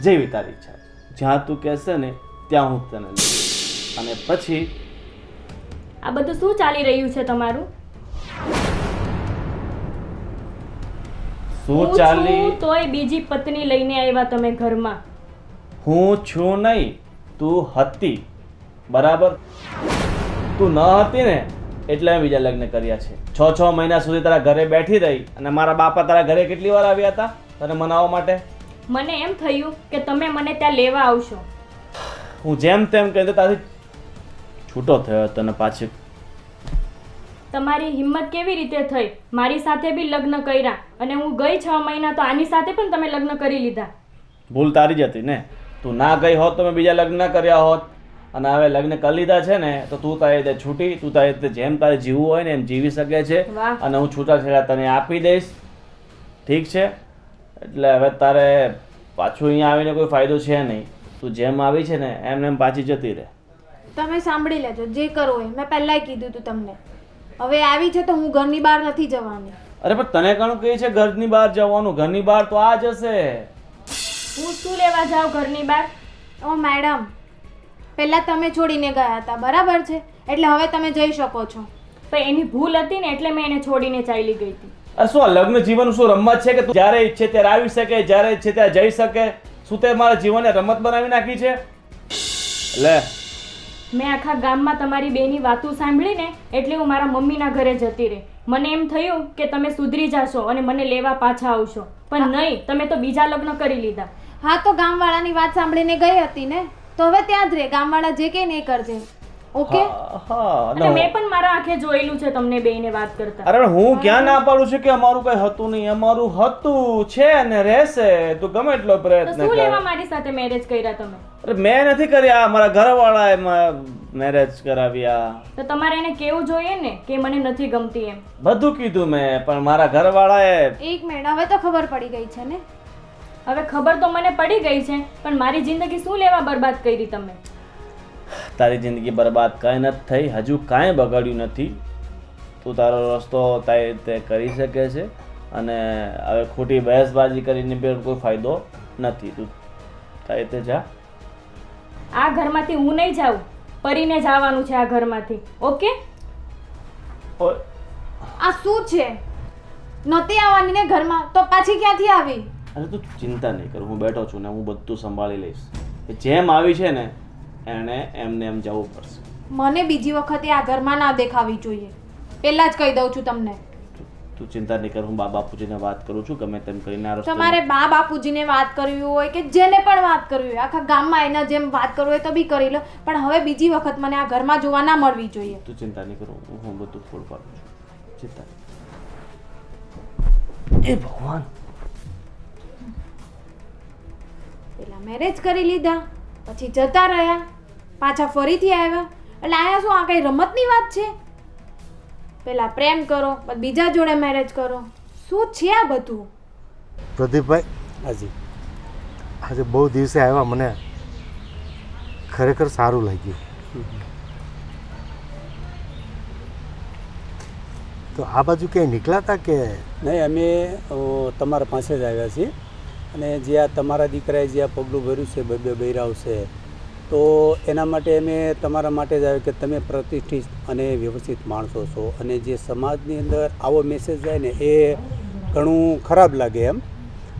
જેવી તારી ઈચ્છા, જ્યાં તું કહેશે ને ત્યાં હું તને લઈશ. અને પછી આ બધું શું ચાલી રહ્યું છે તમારું? શું હું ચાલી? છું તોય બીજી પત્ની લઈને આવ્યા તમે ઘરમાં. હું છું નહીં, તું હતી, બરાબર? તું ન હતી ને એટલે મેં બીજા લગ્ન કર્યા છે. 6 મહિના સુધી તારા ઘરે બેઠી રહી અને મારા બાપા તારા ઘરે કેટલી વાર આવ્યા હતા તને મનાવવા માટે? મને એમ થયું કે તમે મને ત્યાં લેવા આવશો. હું જેમ તેમ કહી તારી છૂટો થયો તને પાછી. તમારી હિંમત કેવી રીતે થઈ? મારી સાથે બી લગ્ન કર્યા અને હું ગઈ 6 મહિના તો આની સાથે પણ તમે લગ્ન કરી લીધા. ભૂલ તારી જ હતી ને, તું ના ગઈ હોત તો મેં બીજા લગ્ન કર્યા હોત. અને હવે લગ્ન કરી લીધા છે ને તો તું તારી રીતે છૂટી, તું તારી રીતે જેમ તારે જીવવું હોય ને એમ જીવી શકે છે. વાહ. અને હું છૂટાછેડા તને આપી દઈશ, ઠીક છે? એટલે હવે તારે પાછું અહીંયા આવીને કોઈ ફાયદો છે નહીં. તું જેમ આવી છે ને એમ એમ પાછી જતી રહે. તમે સાંભળી લેજો, જે કરવું હોય. મેં પહેલાંય કીધું હતું તમને, હવે આવી છે તો હું ઘરની બહાર નથી જવાની. અરે પણ તને કોણ કહે છે ઘરની બહાર જવાનું? ઘરની બહાર તો આ જશે. હું શું લેવા જાઉં ઘરની બહાર? ઓ મેડમ, પહેલાં તમે છોડીને ગયા હતા, બરાબર છે? એટલે હવે તમે જઈ શકો છો. પણ એની ભૂલ હતી ને એટલે મેં એને છોડીને ચાલી ગઈ હતી. અરે શું આ લગ્ન જીવન શું રમત છે કે તું જ્યારે ઈચ્છે ત્યારે આવી શકે, જ્યારે ઈચ્છે ત્યારે જઈ શકે? શું તે મારા જીવનને રમત બનાવી નાખી છે? લે, મેં આખા ગામમાં તમારી બેની વાતો સાંભળીને એટલે હું મારા મમ્મીના ઘરે જતી રહી. મને એમ થયું કે તમે સુધરી જશો અને મને લેવા પાછા આવશો, પણ નહીં, તમે તો બીજા લગ્ન કરી લીધા. હા તો ગામવાળાની વાત સાંભળીને ગઈ હતી ને, તો હવે ત્યાં જ રહે. ગામવાળા જે કે નહીં કરજે, ઓકે? હા. અને મેં પણ મારા આંખે જોયેલું છે તમને બેયને વાત કરતા. અરે હું ક્યાં ના પાડું છું કે અમારું કઈ હતું નહીં? અમારું હતું, છે ને રહેશે. તું ગમે એટલો તો પ્રયત્ન શું લેવા કર. મારી સાથે મેરેજ કર્યા તમે? અરે મેં નથી કર્યા, મારા ઘરવાળાએ મેરેજ કરાવ્યા. તો તમારે એને કેવું જોઈએ ને કે મને નથી ગમતી એમ. બધું કીધું મેં, પણ મારા ઘરવાળાએ એક મિનિટ, હવે તો ખબર પડી ગઈ છે ને. હવે ખબર તો મને પડી ગઈ છે, પણ મારી જિંદગી શું લેવા બરબાદ કરી તમે? તારી જિંદગી બરબાદ કાંઈ નથી થઈ, હજુ કાંઈ બગાડ્યું નથી. તું તારો રસ્તો તે કરી શકે છે અને હવે ખોટી બહેસબાજી કરીને બી કોઈ ફાયદો નથી. તું તારી તે જા. આ ઘરમાંથી હું નહીં જાઉં, પરીને જવાનું છે આ ઘરમાંથી. ઓકે? આ શું છે? નહોતી આવવાની ને ઘરમાં, તો પાછી ક્યાંથી આવી? અરે તું ચિંતા નહીં કર, હું બેઠો છું ને, હું બધું સંભાળી લઈશ. જેમ આવી છે ને એણે એમને એમ જવું પડશે. મને બીજી વખતે આ ઘરમાં ના દેખાવી જોઈએ, પહેલા જ કહી દઉં છું તમને. તું ચિંતા નહીં કર, હું બા બાપુજીને વાત કરું છું, ગમે તેમ કરીને આ રસ્તો. તમારે બા બાપુજીને વાત કરવી હોય કે જેને પણ વાત કરવી હોય, આખા ગામમાં એના જેમ વાત કરવી હોય તો બી કરી લો, પણ હવે બીજી વખત મને આ ઘરમાં જોવા ના મળવી જોઈએ. તું ચિંતા નહીં કર, હું બધું ફોડ પાડું છું. ચિંતા નહીં. એ ભગવાન, પેલા મેરેજ કરી લીધા, પછી જતા રહ્યા, પાછા ફરીથી આવ્યા. એટલે આયા શું, આ કઈ રમતની વાત છે? પેલા પ્રેમ કરો, પછી બીજા જોડે મેરેજ કરો, શું છે આ બધું? પ્રદીપભાઈ, હાજી. આજે બહુ દિવસે આવ્યા, મને ખરેખર સારું લાગ્યું. તો આ બાજુ ક્યાંય નીકળ્યા હતા કે? નહીં, અમે તમારા પાસે જ આવ્યા છીએ અને જ્યાં તમારા દીકરાએ જ્યાં પગલું ભર્યું છે, બે બૈરાવ છે, તો એના માટે અમે તમારા માટે જ આવ્યા કે તમે પ્રતિષ્ઠિત અને વ્યવસ્થિત માણસો છો અને જે સમાજની અંદર આવો મેસેજ જાય ને એ ઘણું ખરાબ લાગે એમ.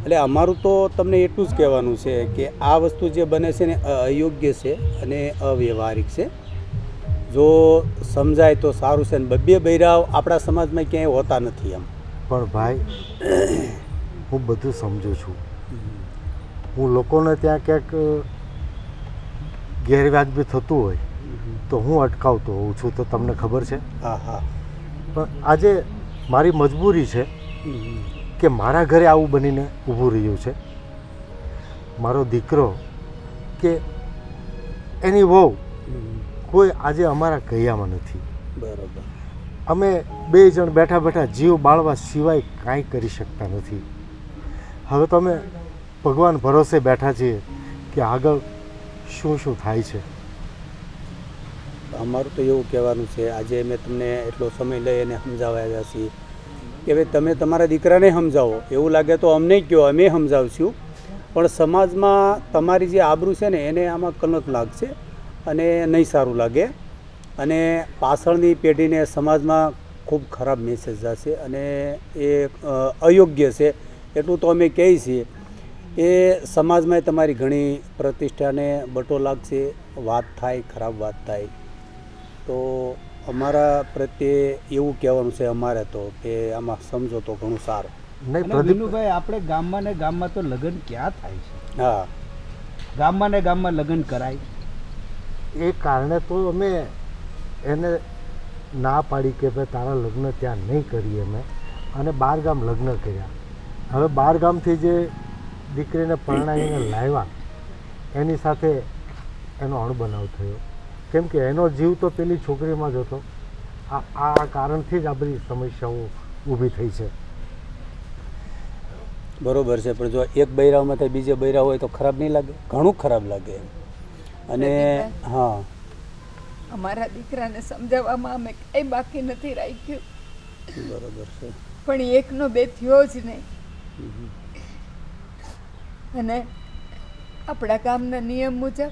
એટલે અમારું તો તમને એટલું જ કહેવાનું છે કે આ વસ્તુ જે બને છે ને અયોગ્ય છે અને અવ્યવહારિક છે. જો સમજાય તો સારું છે ને બે બૈરાવ આપણા સમાજમાં ક્યાંય હોતા નથી એમ. પણ ભાઈ, હું બધું સમજું છું. હું લોકોને ત્યાં ક્યાંક ગેરવ્યાજબી થતું હોય તો હું અટકાવતો હોઉં છું, તો તમને ખબર છે. હા હા. પણ આજે મારી મજબૂરી છે કે મારા ઘરે આવું બનીને ઊભું રહ્યું છે. મારો દીકરો કે એની વહુ કોઈ આજે અમારા કૈયામાં નથી. બરાબર. અમે બે જણ બેઠા બેઠા જીવ બાળવા સિવાય કાંઈ કરી શકતા નથી. હવે તો અમે ભગવાન ભરોસે બેઠા છીએ કે આગળ શું શું થાય છે. અમારું તો એવું કહેવાનું છે, આજે મેં તમને એટલો સમય લઈ અને સમજાવવા આવ્યા છીએ કે ભાઈ તમે તમારા દીકરાને સમજાવો. એવું લાગે તો અમને કહો, અમે સમજાવશું, પણ સમાજમાં તમારી જે આબરૂ છે ને એને આમાં કલંક લાગશે અને નહીં સારું લાગે અને પાછળની પેઢીને સમાજમાં ખૂબ ખરાબ મેસેજ જશે અને એ અયોગ્ય છે. એટલું તો અમે કહીએ છીએ. એ સમાજમાં તમારી ઘણી પ્રતિષ્ઠાને બટો લાગશે, વાત થાય, ખરાબ વાત થાય. તો અમારા પ્રત્યે એવું કહેવાનું છે અમારે તો કે આમાં સમજો તો ઘણું સારું. નહીં અને પ્રદીપ, વિનુભાઈ, આપણે ગામમાં ને ગામમાં તો લગ્ન ક્યાં થાય છે? હા, ગામમાં ને ગામમાં લગ્ન કરાય. એ કારણે તો અમે એને ના પાડી કે ભાઈ તારા લગ્ન ત્યાં નહીં કરીએ અમે, અને બાર ગામ લગ્ન કર્યા. હવે બાર ગામથી જે દીકરીને પરણાવીને લાવ્યા એની સાથે એનો અણબનાવ થયો, કેમ કે એનો જીવ તો પેલી છોકરીમાં જ હતો. આ કારણથી જ આ બધી સમસ્યાઓ ઊભી થઈ છે. બરોબર છે, પણ જો એક બૈરાવમાં થાય બીજે બૈરાવ હોય તો ખરાબ નહીં લાગે? ઘણું ખરાબ લાગે. અને હા, અમારા દીકરાને સમજાવવામાં અમે કંઈ બાકી નથી રાખ્યું, બરોબર છે. પણ એકનો બે થયો જ નહીં. અને આપણા ગામના નિયમ મુજબ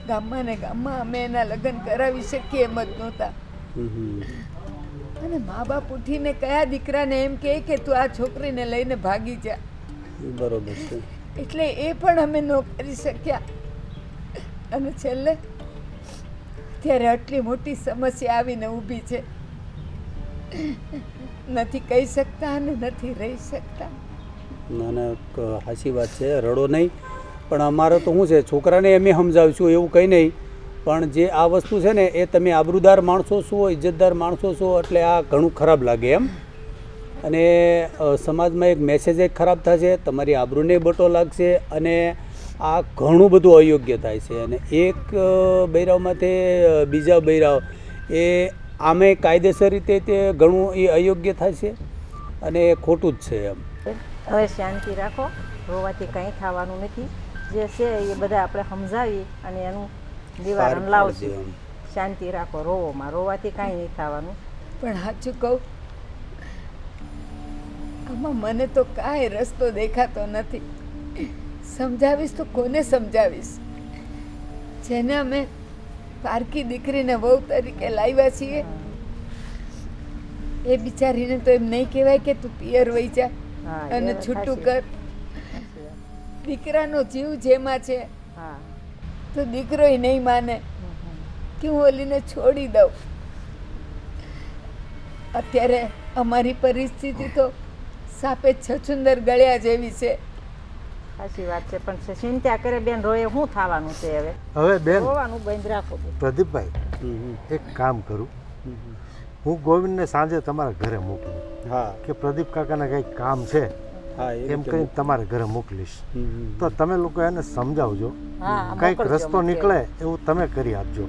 ગામમાં ને ગામમાં અમે એના લગ્ન કરાવી શકીએ એમ જ નહોતા. અને મા બાપ ઉઠીને કયા દીકરાને એમ કહે કે તું આ છોકરીને લઈને ભાગી જા. બરોબર છે. એટલે એ પણ અમે ન કરી શક્યા. અને છેલ્લે ત્યારે આટલી મોટી સમસ્યા આવીને ઊભી છે. નથી કહી શકતા અને નથી રહી શકતા. ના ના, સાચી વાત છે, રડો નહીં. પણ અમારે તો શું છે, છોકરાને અમે સમજાવીશું એવું કંઈ નહીં, પણ જે આ વસ્તુ છે ને એ તમે આબરૂદાર માણસો છો, ઇજ્જતદાર માણસો છો, એટલે આ ઘણું ખરાબ લાગે એમ. અને સમાજમાં એક મેસેજ ખરાબ થશે, તમારી આબરૂને બટો લાગશે અને આ ઘણું બધું અયોગ્ય થાય છે અને એક બૈરાવમાંથી બીજા બૈરાવ એ આમે કાયદેસર રીતે તે ઘણું એ અયોગ્ય થાય છે અને એ ખોટું જ છે એમ. હવે શાંતિ રાખો, રોવાથી કંઈ થવાનું નથી. જે છે એ બધા આપણે સમજાવી અને એનું નિવારણ લાવશું. શાંતિ રાખો, રોવાથી કાંઈ નહીં થવાનું. પણ સાચું કહું, આમાં મને તો કાંઈ રસ્તો દેખાતો નથી. સમજાવીશ તો કોને સમજાવીશ? જેને અમે પારકી દીકરીને વહુ તરીકે લાવ્યા છીએ એ બિચારીને તો એમ નહીં કહેવાય કે તું પિયર વહી જા અને છૂટું કર. દીકરાનો જીવ જેમાં છે તો દીકરોય નહીં માને કે હું ઓલીને છોડી દઉં. અત્યારે અમારી પરિસ્થિતિ તો સાપે છછુંદર ગળ્યા જેવી છે. સાચી વાત છે, પણ ચિંતા કરે બેન, રોએ શું થવાનું છે? હવે બેન રોવાનું બંધ રાખો. પ્રદીપભાઈ, એક કામ કરું, હું ગોવિંદને સાંજે તમારા ઘરે મોકલું. હા, કે પ્રદીપ કાકાને કંઈક કામ છે એમ કરીને તમારા ઘરે મોકલીશ. તો તમે લોકો એને સમજાવજો, કંઈક રસ્તો નીકળે એવું તમે કરી આપજો.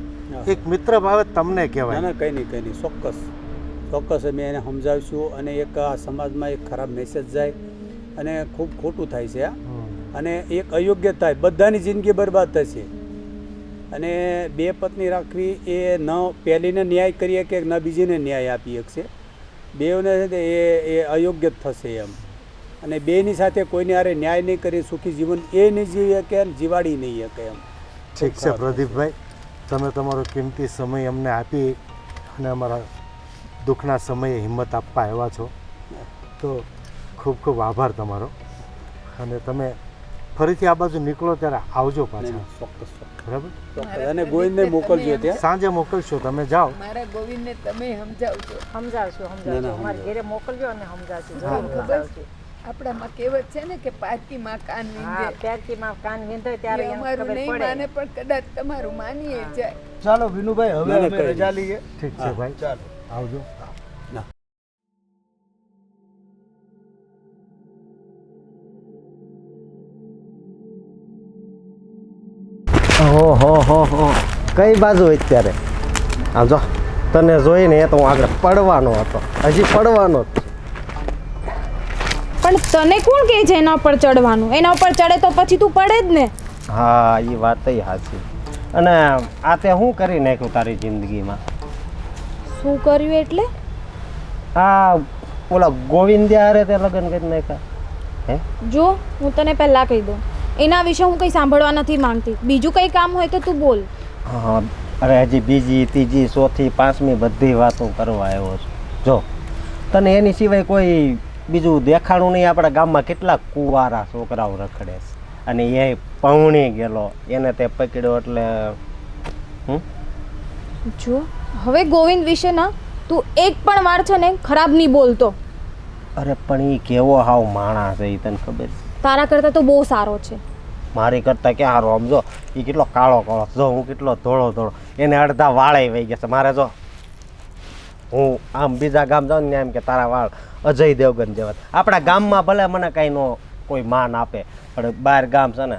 એક મિત્ર ભાવે તમને કહેવાય. ના, કંઈ નહીં, ચોક્કસ અમે એને સમજાવીશું. અને એક આ સમાજમાં એક ખરાબ મેસેજ જાય અને ખૂબ ખોટું થાય છે અને એક અયોગ્ય થાય, બધાની જિંદગી બરબાદ થશે. અને બે પત્ની રાખવી એ ન પહેલીને ન્યાય કરીએ કે ન બીજીને ન્યાય આપી શકશે. બેઓને એ અયોગ્ય જ થશે એમ. અને બેની સાથે કોઈને આરે ન્યાય નહીં કરી સુખી જીવન એ નહીં જીવી શકે અને જીવાડી નહીં શકે એમ. ઠીક છે પ્રદીપભાઈ, તમે તમારો કિંમતી સમય અમને આપી અને અમારા દુઃખના સમયે હિંમત આપવા આવ્યા છો, તો ખૂબ ખૂબ આભાર તમારો. અને તમે ફરીથી આ બાજુ નીકળો ત્યારે આવજો પાછા. ચોક્કસ, બરાબર. અને ગોવિંદને મોકલજો ત્યાં. સાંજે મોકલશો, તમે જાઓ. મારા ગોવિંદને તમે સમજાવજો. મારા ઘરે મોકલજો અને સમજાવજો. આપણામાં કહેવત છે ને કે પારકીમાં કાન વિંધે. પારકીમાં કાન વિંધે ત્યારે અમારું નહીં માને પણ કદાચ તમારું માનીએ જાય. ચાલો વિનુભાઈ, હવે અમે રજા લઈએ. ઠીક છે ભાઈ, ચાલો આવજો. ઓહો, કઈ બાજુ અત્યારે? આમ જો, તને જોઈને એ તો હું આગળ પડવાનો હતો, હજી પડવાનો જ. પણ તને કોણ કહે છે એના પર ચડવાનું? એના ઉપર ચડે તો પછી તું પડે જ ને. હા, એ વાત સાચી. અને આ તે શું કરી નાખ્યું તારી જિંદગીમાં? શું કર્યું એટલે? આ ઓલા ગોવિંદિયા હારે તે લગ્ન કરી નાખ્યા. હે જો, હું તને પહેલાં કહી દઉં, એના વિશે હું કંઈ સાંભળવા નથી માંગતી. બીજું કંઈ કામ હોય તો તું બોલ. હા, અરે હજી બીજી, ત્રીજી, ચોથી, પાંચમી બધી વાતો કરવા આવ્યો છું. જો, તને એની સિવાય કોઈ બીજું દેખાણું નહીં? આપણા ગામમાં કેટલા કુંવારા છોકરાઓ રખડે છે અને એ પૌણી ગયેલો, એને તે પકડ્યો એટલે જો હવે ગોવિંદ વિશે ના તું એક પણ વાર છે ને ખરાબ નહીં બોલતો. અરે પણ એ કેવો હાવ માણસ છે, એ તને ખબર છે? તારા કરતાં તો બહુ સારો છે. મારી કરતાં ક્યાં સારો? આમ જો, એ કેટલો કાળો કાળો, જો હું કેટલો ધોળો ધોળો, એને અડધા વાળે વહી ગયા છે. મારે જો, હું આમ બીજા ગામ જાઉં ને એમ કે તારા વાળ અજય દેવગન જેવા. આપણા ગામમાં ભલે મને કાંઈ નો કોઈ માન આપે, પણ બહાર ગામ છે ને.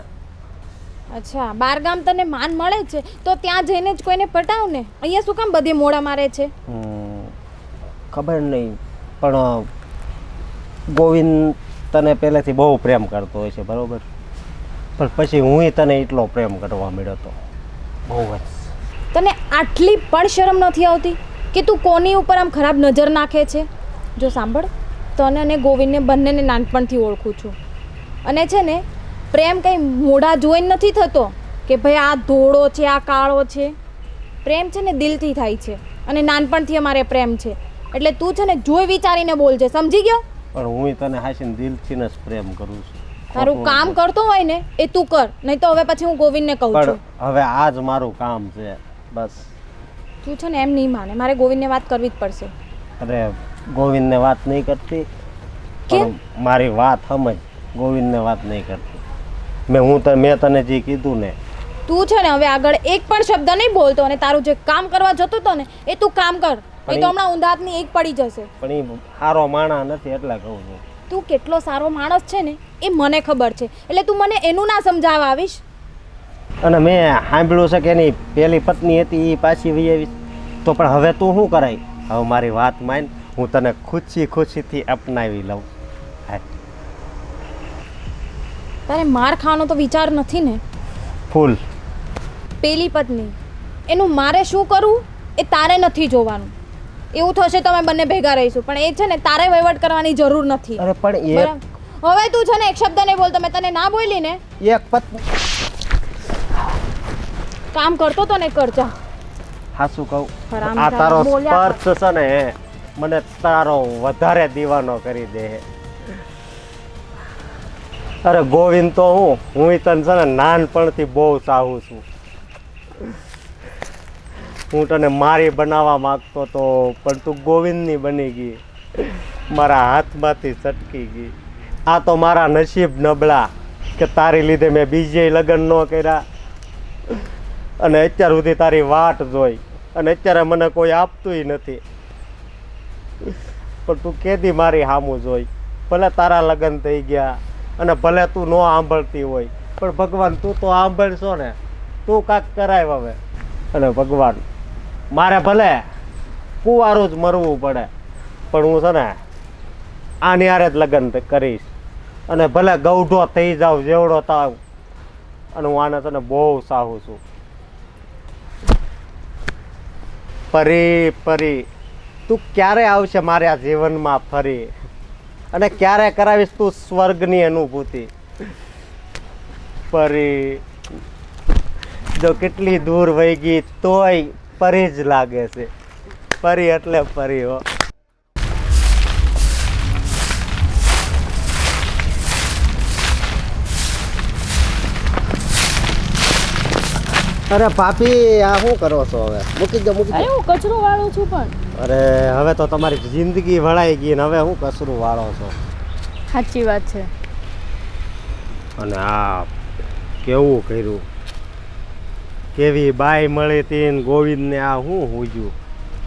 અચ્છા, બાર ગામ તને માન મળે છે તો ત્યાં જઈને જ કોઈને પટાવ ને. અહીંયા શું કામ બધે મોડા મારે છે? ખબર નહીં, પણ ગોવિંદ તને પહેલેથી બહુ પ્રેમ કરતો હોય છે, બરાબર? પણ પછી હું તને એટલો પ્રેમ કરવા મળ્યો હતો, બહુ જ. તને આટલી પણ શરમ નથી આવતી કે તું કોની ઉપર આમ ખરાબ નજર નાખે છે? જો સાંભળ, તને અને ગોવિંદને બંનેને નાનપણથી ઓળખું છું. અને છે ને, પ્રેમ કંઈ મોઢા જોઈને નથી થતો કે ભાઈ આ ધોળો છે, આ કાળો છે. પ્રેમ છે ને દિલથી થાય છે, અને નાનપણથી અમારે પ્રેમ છે. એટલે તું છે ને જોઈ વિચારીને બોલજે, સમજી ગયો? પણ હું તને હાસીને દિલથી જ પ્રેમ કરું છું. તારું કામ કરતો હોય ને એ તું કર, નહીં તો હવે પછી હું ગોવિંદને કહું છું. હવે આ જ મારું કામ છે, બસ. તું છે ને એમ નહીં માને, મારે ગોવિંદને વાત કરવી જ પડશે. અરે ગોવિંદને વાત નહીં કરતી, પણ મારી વાત સમજ, ગોવિંદને વાત નહીં કરતી. મેં તને જે કીધું ને, તું છે ને હવે આગળ એક પણ શબ્દ નહીં બોલતો, અને તારું જે કામ કરવા જતો હતો ને એ તું કામ કર, નહીં તો હમણાં ઊંધા હાથની એક પડી જશે. પણ એ સારો માણા નથી એટલે કહું છું. તું કેટલો સારો માણસ છે ને એ મને ખબર છે, એટલે તું મને એનું ના સમજાવવા આવીશ. અને મેં સાંભળ્યું છે કે એની પહેલી પત્ની હતી એ પાછી વહી આવી, તો પણ હવે તું શું કરાય? હવે મારી વાત માન, હું તને ખુશીથી અપનાવી લઉં. હા, તારે માર ખાવાનો તો વિચાર નથી ને? ફૂલ. પેલી પત્ની એનું મારે શું કરવું એ તારે નથી જોવાનું. એવું થશે તો અમે બંને ભેગા રહીશું, પણ એ છે ને તારે વહીવટ કરવાની જરૂર નથી. અરે પણ બરાબર? હવે તું છે ને એક શબ્દ નહીં બોલતો. મેં તને ના બોલી ને? એક પત્ની કામ કરતો તો ને કરજા. હા શું કહું, હરામ આ તારો બોલ્યા સ્પર્શ છે ને મને તારો વધારે દીવાનો કરી દે. અરે ગોવિંદ તો હું તને છે ને નાનપણથી બહુ ચાહું છું. હું તને મારી બનાવવા માંગતો તો, પણ તું ગોવિંદની બની ગઈ, મારા હાથમાંથી છટકી ગઈ. આ તો મારા નસીબ નબળા કે તારી લીધે મેં બીજે લગ્ન ન કર્યા અને અત્યાર સુધી તારી વાટ જોઈ, અને અત્યારે મને કોઈ આપતુંય નથી. પણ તું કેદી મારી સામું જોઈ, ભલે તારા લગ્ન થઈ ગયા અને ભલે તું ન સાંભળતી હોય, પણ ભગવાન તું તો સાંભળશો ને, તું કાંક કરાય હવે. અને ભગવાન મારે ભલે કુંવારું જ મરવું પડે, પણ હું છે ને આની હારે જ લગ્ન કરીશ, અને ભલે ગૌઢો થઈ જાવ જેવડો તાવ, અને હું આને છે ને બહુ ચાહું છું. ફરી ફરી તું ક્યારે આવશે મારા જીવનમાં ફરી, અને ક્યારે કરાવીશ તું સ્વર્ગની અનુભૂતિ ફરી? જો કેટલી દૂર વહી ગઈ તોય ફરી જ લાગે છે. ફરી એટલે ફરી હો. અરે પાપી, આ શું કરો છો? હવે મૂકી દો, મૂકી અરે દો. હું કચરો વાળું છું પણ. અરે હવે તો તમારી જિંદગી વળાઈ ગઈ ને હવે હું કસરું વાળો છો? સાચી વાત છે. અને આ કેવું કર્યું, કેવી બાઈ મળી હતી ને ગોવિંદને આ શું હુજ્યું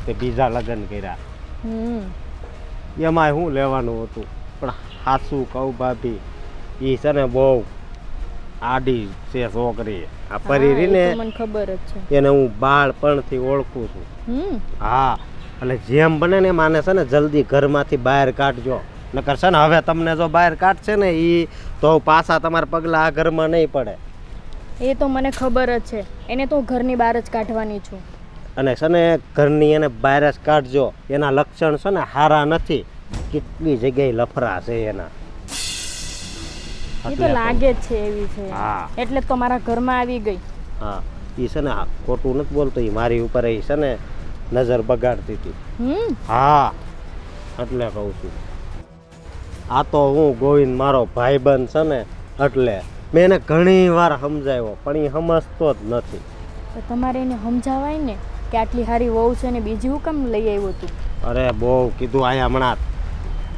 તે બીજા લગ્ન કર્યા. એમાંય શું લેવાનું હતું? પણ સાચું કહું ભાભી, એ છે ને બહુ આડી છે છોકરી. આ પરી ને મને ખબર જ છે, એને હું બાળપણથી ઓળખું છું. હા, એટલે જેમ બને ને એમ આને છે ને જલ્દી ઘરમાંથી બહાર કાઢજો, નકર છે ને હવે તમને જો બહાર કાઢશે ને એ તો પાછા તમારા પગલા આ ઘરમાં નહીં પડે. એ તો મને ખબર જ છે, એને તો હું ઘરની બહાર જ કાઢવાની છું. અને છે ને ઘરની એને બહાર જ કાઢજો. એના લક્ષણ છે ને સારા નથી, કેટલી જગ્યાએ લફરા છે એના. એ તો લાગે જ છે એવી છે, હા, એટલે તો મારા ઘરમાં આવી ગઈ. હા, એ છે ને ખોટું નથી બોલતો, એ મારી ઉપર એ છે ને નજર બગાડતી હતી. હા, એટલે કહું છું. આ તો હું ગોવિંદ મારો ભાઈબંધ છે ને, એટલે મેં એને ઘણી વાર સમજાવ્યો, પણ એ સમજતો જ નથી. તો તમારે એને સમજાવાય ને કે આટલી સારી વહુ છે ને બીજી હું કેમ લઈ આવ્યો તું? અરે બહુ કીધું. અહીંયા હમણાં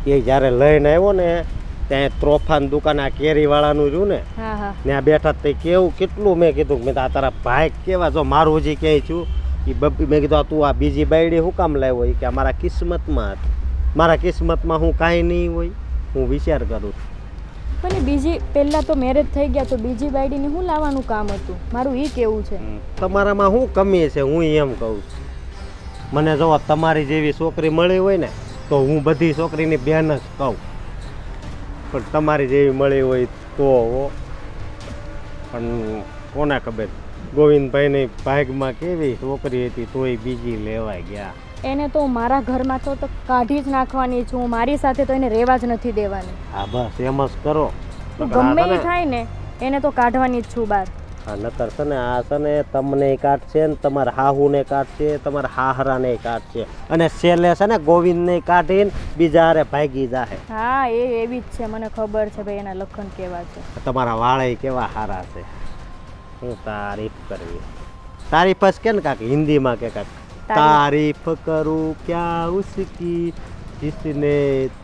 એ જ્યારે લઈને આવ્યો ને ત્યાં ત્રોફાન દુકાન આ કેરીવાળાનું રહ્યું ને, ત્યાં બેઠા તે કેવું કેટલું મેં કીધું, મેં આ તારા ભાઈ કેવા, જો મારું હજી ક્યાંય છું એ મેં કીધું તું આ બીજી બાયડી શું કામ લાવ્યો? એ કે અમારા કિસ્મતમાં હતી. મારા કિસ્મતમાં હું કાંઈ નહીં હોય, હું વિચાર કરું. પણ બીજી પહેલાં તો મેરેજ થઈ ગયા, તો બીજી બાયડીને શું લાવવાનું કામ હતું? મારું એ કેવું છે. તમારામાં શું કમી છે હું એમ કહું છું. મને જો તમારી જેવી છોકરી મળી હોય ને તો હું બધી છોકરીની બેન જ કહું, પણ તમારી જેવી મળી હોય તો પણ કોને ખબર ગોવિંદભાઈની ભાગમાં કેવી છોકરી હતી તોય બીજી લેવાઈ ગયા. એને તો મારા ઘરમાં તો કાઢી જ નાખવાની છું, મારી સાથે તો એને રહેવા જ નથી દેવાની. હા બસ એમ જ કરો. ગમે એ થાય ને એને તો કાઢવાની જ છું બહાર. હા નકર છે ને આ છે ને તમને કાઢશે ને તમારા હાહુને કાઢશે, તમારા હાહરાને કાઢશે, અને છેલ્લે છે ને ગોવિંદને કાઢીને બીજા હારે ભાગી જાહે. હા એ એવી જ છે, મને ખબર છે ભાઈ એના લખન કેવા છે. તમારા વાળે કેવા સારા છે, હું તારીફ કરવી. તારીફ જ કે ને કાંક હિન્દીમાં કે કાંક તારીફ કરું ક્યા ઉસકી જિસને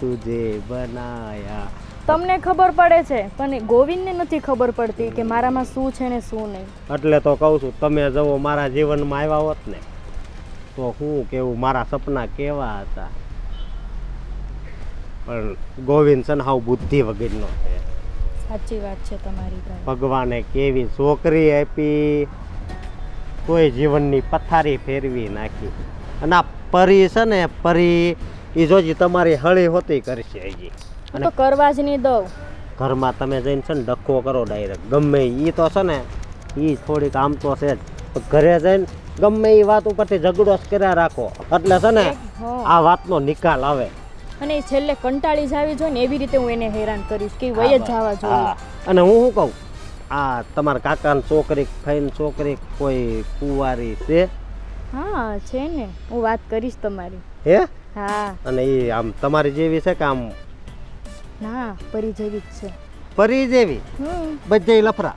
તુજે બનાયા. તમને ખબર પડે છે પણ ગોવિંદને નથી ખબર પડતી કે મારામાં શું છે ને શું નહીં. એટલે તો કહું છું તમે જવો મારા જીવનમાં આવ્યા હોત ને તો હું કેવું મારા સપના કેવા હતા. પણ ગોવિંદ છે ને હાવ બુદ્ધિ વગરનો છે. સાચી વાત છે તમારી ભાઈ. ભગવાને કેવી છોકરી આપી તોય જીવનની પથારી ફેરવી નાખી. અને આ પરી છે ને પરી એ જોજી તમારી હળી હોતી કરશે હજી. હું તો કરવા જ નહીં દઉં. ઘરમાં તમે જઈને છે ને ડખો કરો ડાયરેક્ટ ગમે એ તો છે ને એ થોડીક આમ તો છે જ. ઘરે જઈને ગમે એ વાત ઉપરથી ઝઘડો જ કર્યા રાખો એટલે છે ને આ વાતનો નિકાલ આવે. અને એ છેલ્લે કંટાળી જાવી જોઈએ ને એવી રીતે હું એને હેરાન કરીશ કે વય જ જવા જોઈએ. અને હું શું કહું આ તમારા કાકાની છોકરી ફઈની છોકરી કોઈ કુંવારી છે? હા છે ને, હું વાત કરીશ તમારી. હે? હા. અને એ આમ તમારી જેવી છે કે આમ? ના, પરી જેવી જ છે. પરી જેવી? બધે લફરા?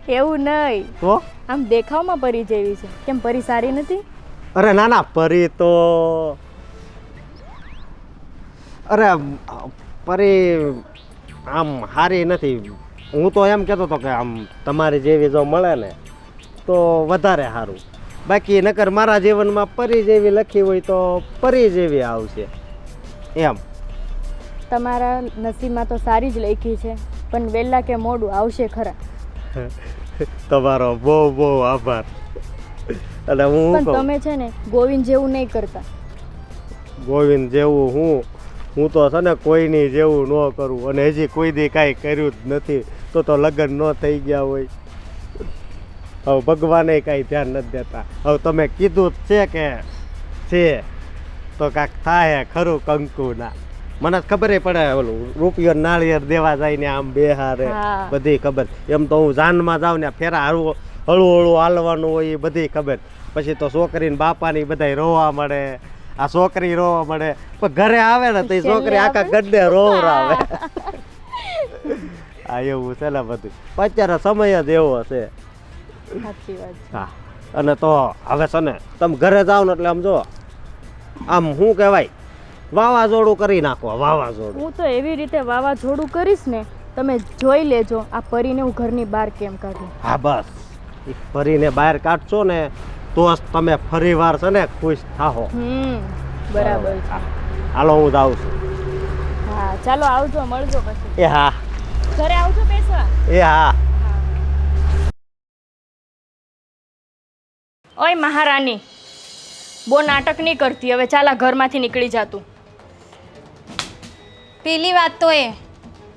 એવું નહીં. તો આમ દેખાવમાં પરી જેવી છે. કેમ પરી સારી નથી? અરે ના ના, પરી તો અરે પરી આમ સારી નથી. હું તો એમ કહેતો હતો કે આમ તમારી જેવી જો મળે ને તો વધારે સારું. બાકી નકર મારા જીવનમાં પરી જેવી લખી હોય તો પરી જેવી આવશે એમ. તમારા નસીબમાં તો સારી જ લખી છે, પણ વહેલા કે મોડું આવશે ખરા. તમારો બહુ બહુ આભાર. અને હું પણ તમે છે ને ગોવિંદ જેવું નહીં કરતા. ગોવિંદ જેવું હું તો છે ને કોઈની જેવું ન કરું. અને હજી કોઈ દી કાંઈ કર્યું જ નથી તો લગ્ન ન થઈ ગયા હોય. હવે ભગવાને કાંઈ ધ્યાન નથી દેતા. હવે તમે કીધું જ છે કે છે તો કાંઈક થાય ખરું કંકુના. મને ખબર પડે ઓલું રૂપિયો નાળિયેર દેવા જાય ને આમ બેહારે બધી ખબર. એમ તો હું જાનમાં જાઉં ને ફેરા હળવું હળવું હાલવાનું હોય એ બધી ખબર. પછી તો છોકરીને બાપાની બધા રોવા મળે, આ છોકરી રોવા મળે. પણ ઘરે આવે ને તો એ છોકરી આખા ગड्ढे રોવરાવે. આ એવું છે ને બધું. અત્યારે સમય જ એવો છે. સાચી વાત. હા. અને તો હવે છે ને તમે ઘરે જાઓ ને એટલે આમ જો આમ શું કહેવાય વાવાઝોડું કરી નાખો. વાવાઝોડું હું તો એવી રીતે વાવાઝોડું કરીશ ને તમે જોઈ લેજો આ પરીને હું ઘરની બહાર કેમ કાઢું. હા બસ એ પરીને બહાર કાઢશો ને તો તમે ફરી વાર છે ને ખુશ થાઓ. બરાબર છે. હાલો હું જાઉં છું. હા ચાલો આવજો, મળજો પછી. એ હા. ઘરે આવજો બેસવા. એ હા. ઓય મહારાણી, બહુ નાટક નહીં કરતી. હવે ચાલ આ ઘરમાંથી નીકળી જાતું. પેલી વાત તો એ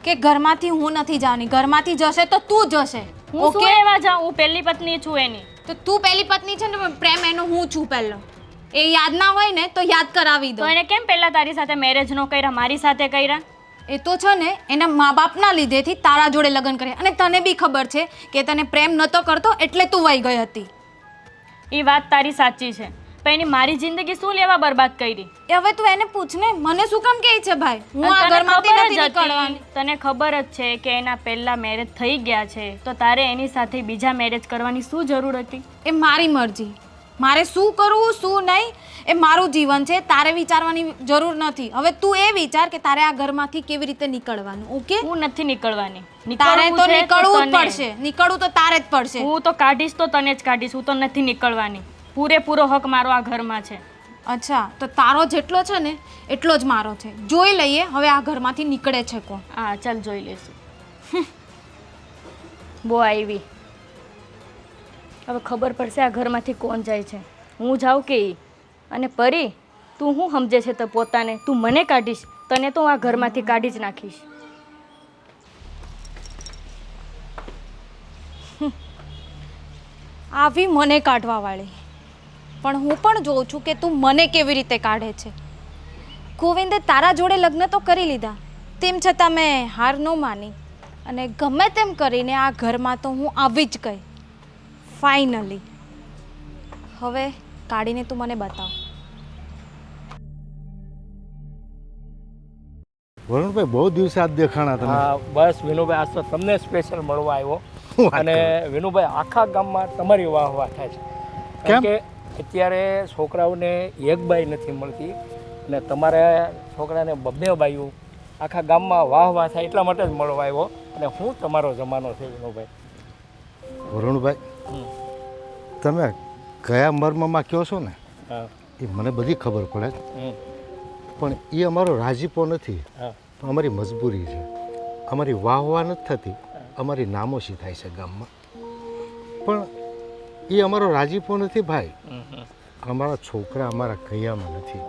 કે ઘરમાંથી હું નથી જવાની. ઘરમાંથી જશે તો તું જશે. હું શું એવા જાઉં? હું પહેલી પત્ની છું એની. તો તું પહેલી પત્ની છે ને, પ્રેમ એનો હું છું પહેલો. એ યાદ ના હોય ને તો યાદ કરાવી દો. તો એને કેમ પહેલા તારી સાથે મેરેજ નો કર્યા, મારી સાથે કર્યા? એ તો છે ને એના મા બાપના લીધેથી તારા જોડે લગ્ન કર્યા. અને તને બી ખબર છે કે તને પ્રેમ નતો કરતો એટલે તું વહી ગઈ હતી. એ વાત તારી સાચી છે, પણ એની મારી જિંદગી શું લેવા બરબાદ કરી? હવે તું એને પૂછ ને, મને શું કામ કહે છે ભાઈ? હું આ ઘરમાંથી નથી નીકળવાની. તને ખબર જ છે કે એના પહેલા મેરેજ થઈ ગયા છે, તો તારે એની સાથે બીજા મેરેજ કરવાની શું જરૂર હતી? એ મારી મરજી. મારે શું કરવું શું નહીં એ મારું જીવન છે. તારે વિચારવાની જરૂર નથી. હવે તું એ વિચાર કે તારે આ ઘરમાંથી કેવી રીતે નીકળવાનું. ઓકે? હું નથી નીકળવાની. તારે તો નીકળવું જ પડશે. નીકળવું તો તારે જ પડશે. હું તો કાઢીશ તો તને જ કાઢીશ. હું તો નથી નીકળવાની. પૂરેપૂરો હક મારો આ ઘરમાં છે. અચ્છા, તો તારો જેટલો છે ને એટલો જ મારો છે. જોઈ લઈએ હવે આ ઘરમાંથી નીકળે છે કોણ. હા ચાલ જોઈ લઈશું. બહુ આવી. હવે ખબર પડશે આ ઘરમાંથી કોણ જાય છે, હું જાઉં કે ઈ. અને પરી, તું શું સમજે છે તો પોતાને? તું મને કાઢીશ, તને તો હું આ ઘરમાંથી કાઢી જ નાખીશ. આવી મને કાઢવા વાળી. પણ હું પણ જોઉં છું કે તું મને કેવી રીતે કાઢે છે. ગોવિંદે તારા જોડે લગ્ન તો કરી લીધા, તેમ છતાં મેં હાર ન માની અને ગમે તેમ કરીને આ ઘરમાં તો હું આવી જ ગઈ. ફાઇનલી હવે કાઢીને તું મને બતાવ. વરુણભાઈ બહુ દિવસે આજ દેખાણા તમે. હા બસ વિનુભાઈ, આજ તો તમને સ્પેશિયલ મળવા આવ્યો. અને વિનુભાઈ આખા ગામમાં તમારી વાહ વાહ થાય છે. કારણ કે અત્યારે છોકરાઓને એક બાઈ નથી મળતી અને તમારા છોકરાને બબ્બે બાઈઓ આખા ગામમાં વાહ વાહ થાય એટલા માટે જ મળવા આવ્યો. અને હું તમારો જમાનો છે વિનુભાઈ. વરુણભાઈ તમે કયા મર્મમાં કહો છો ને હા એ મને બધી ખબર પડે. પણ એ અમારો રાજીપો નથી, અમારી મજબૂરી છે. અમારી વાહવા નથી થતી, અમારી નામોશી થાય છે ગામમાં. પણ એ અમારો રાજીપો નથી ભાઈ. અમારા છોકરા અમારા કૈયામાં નથી.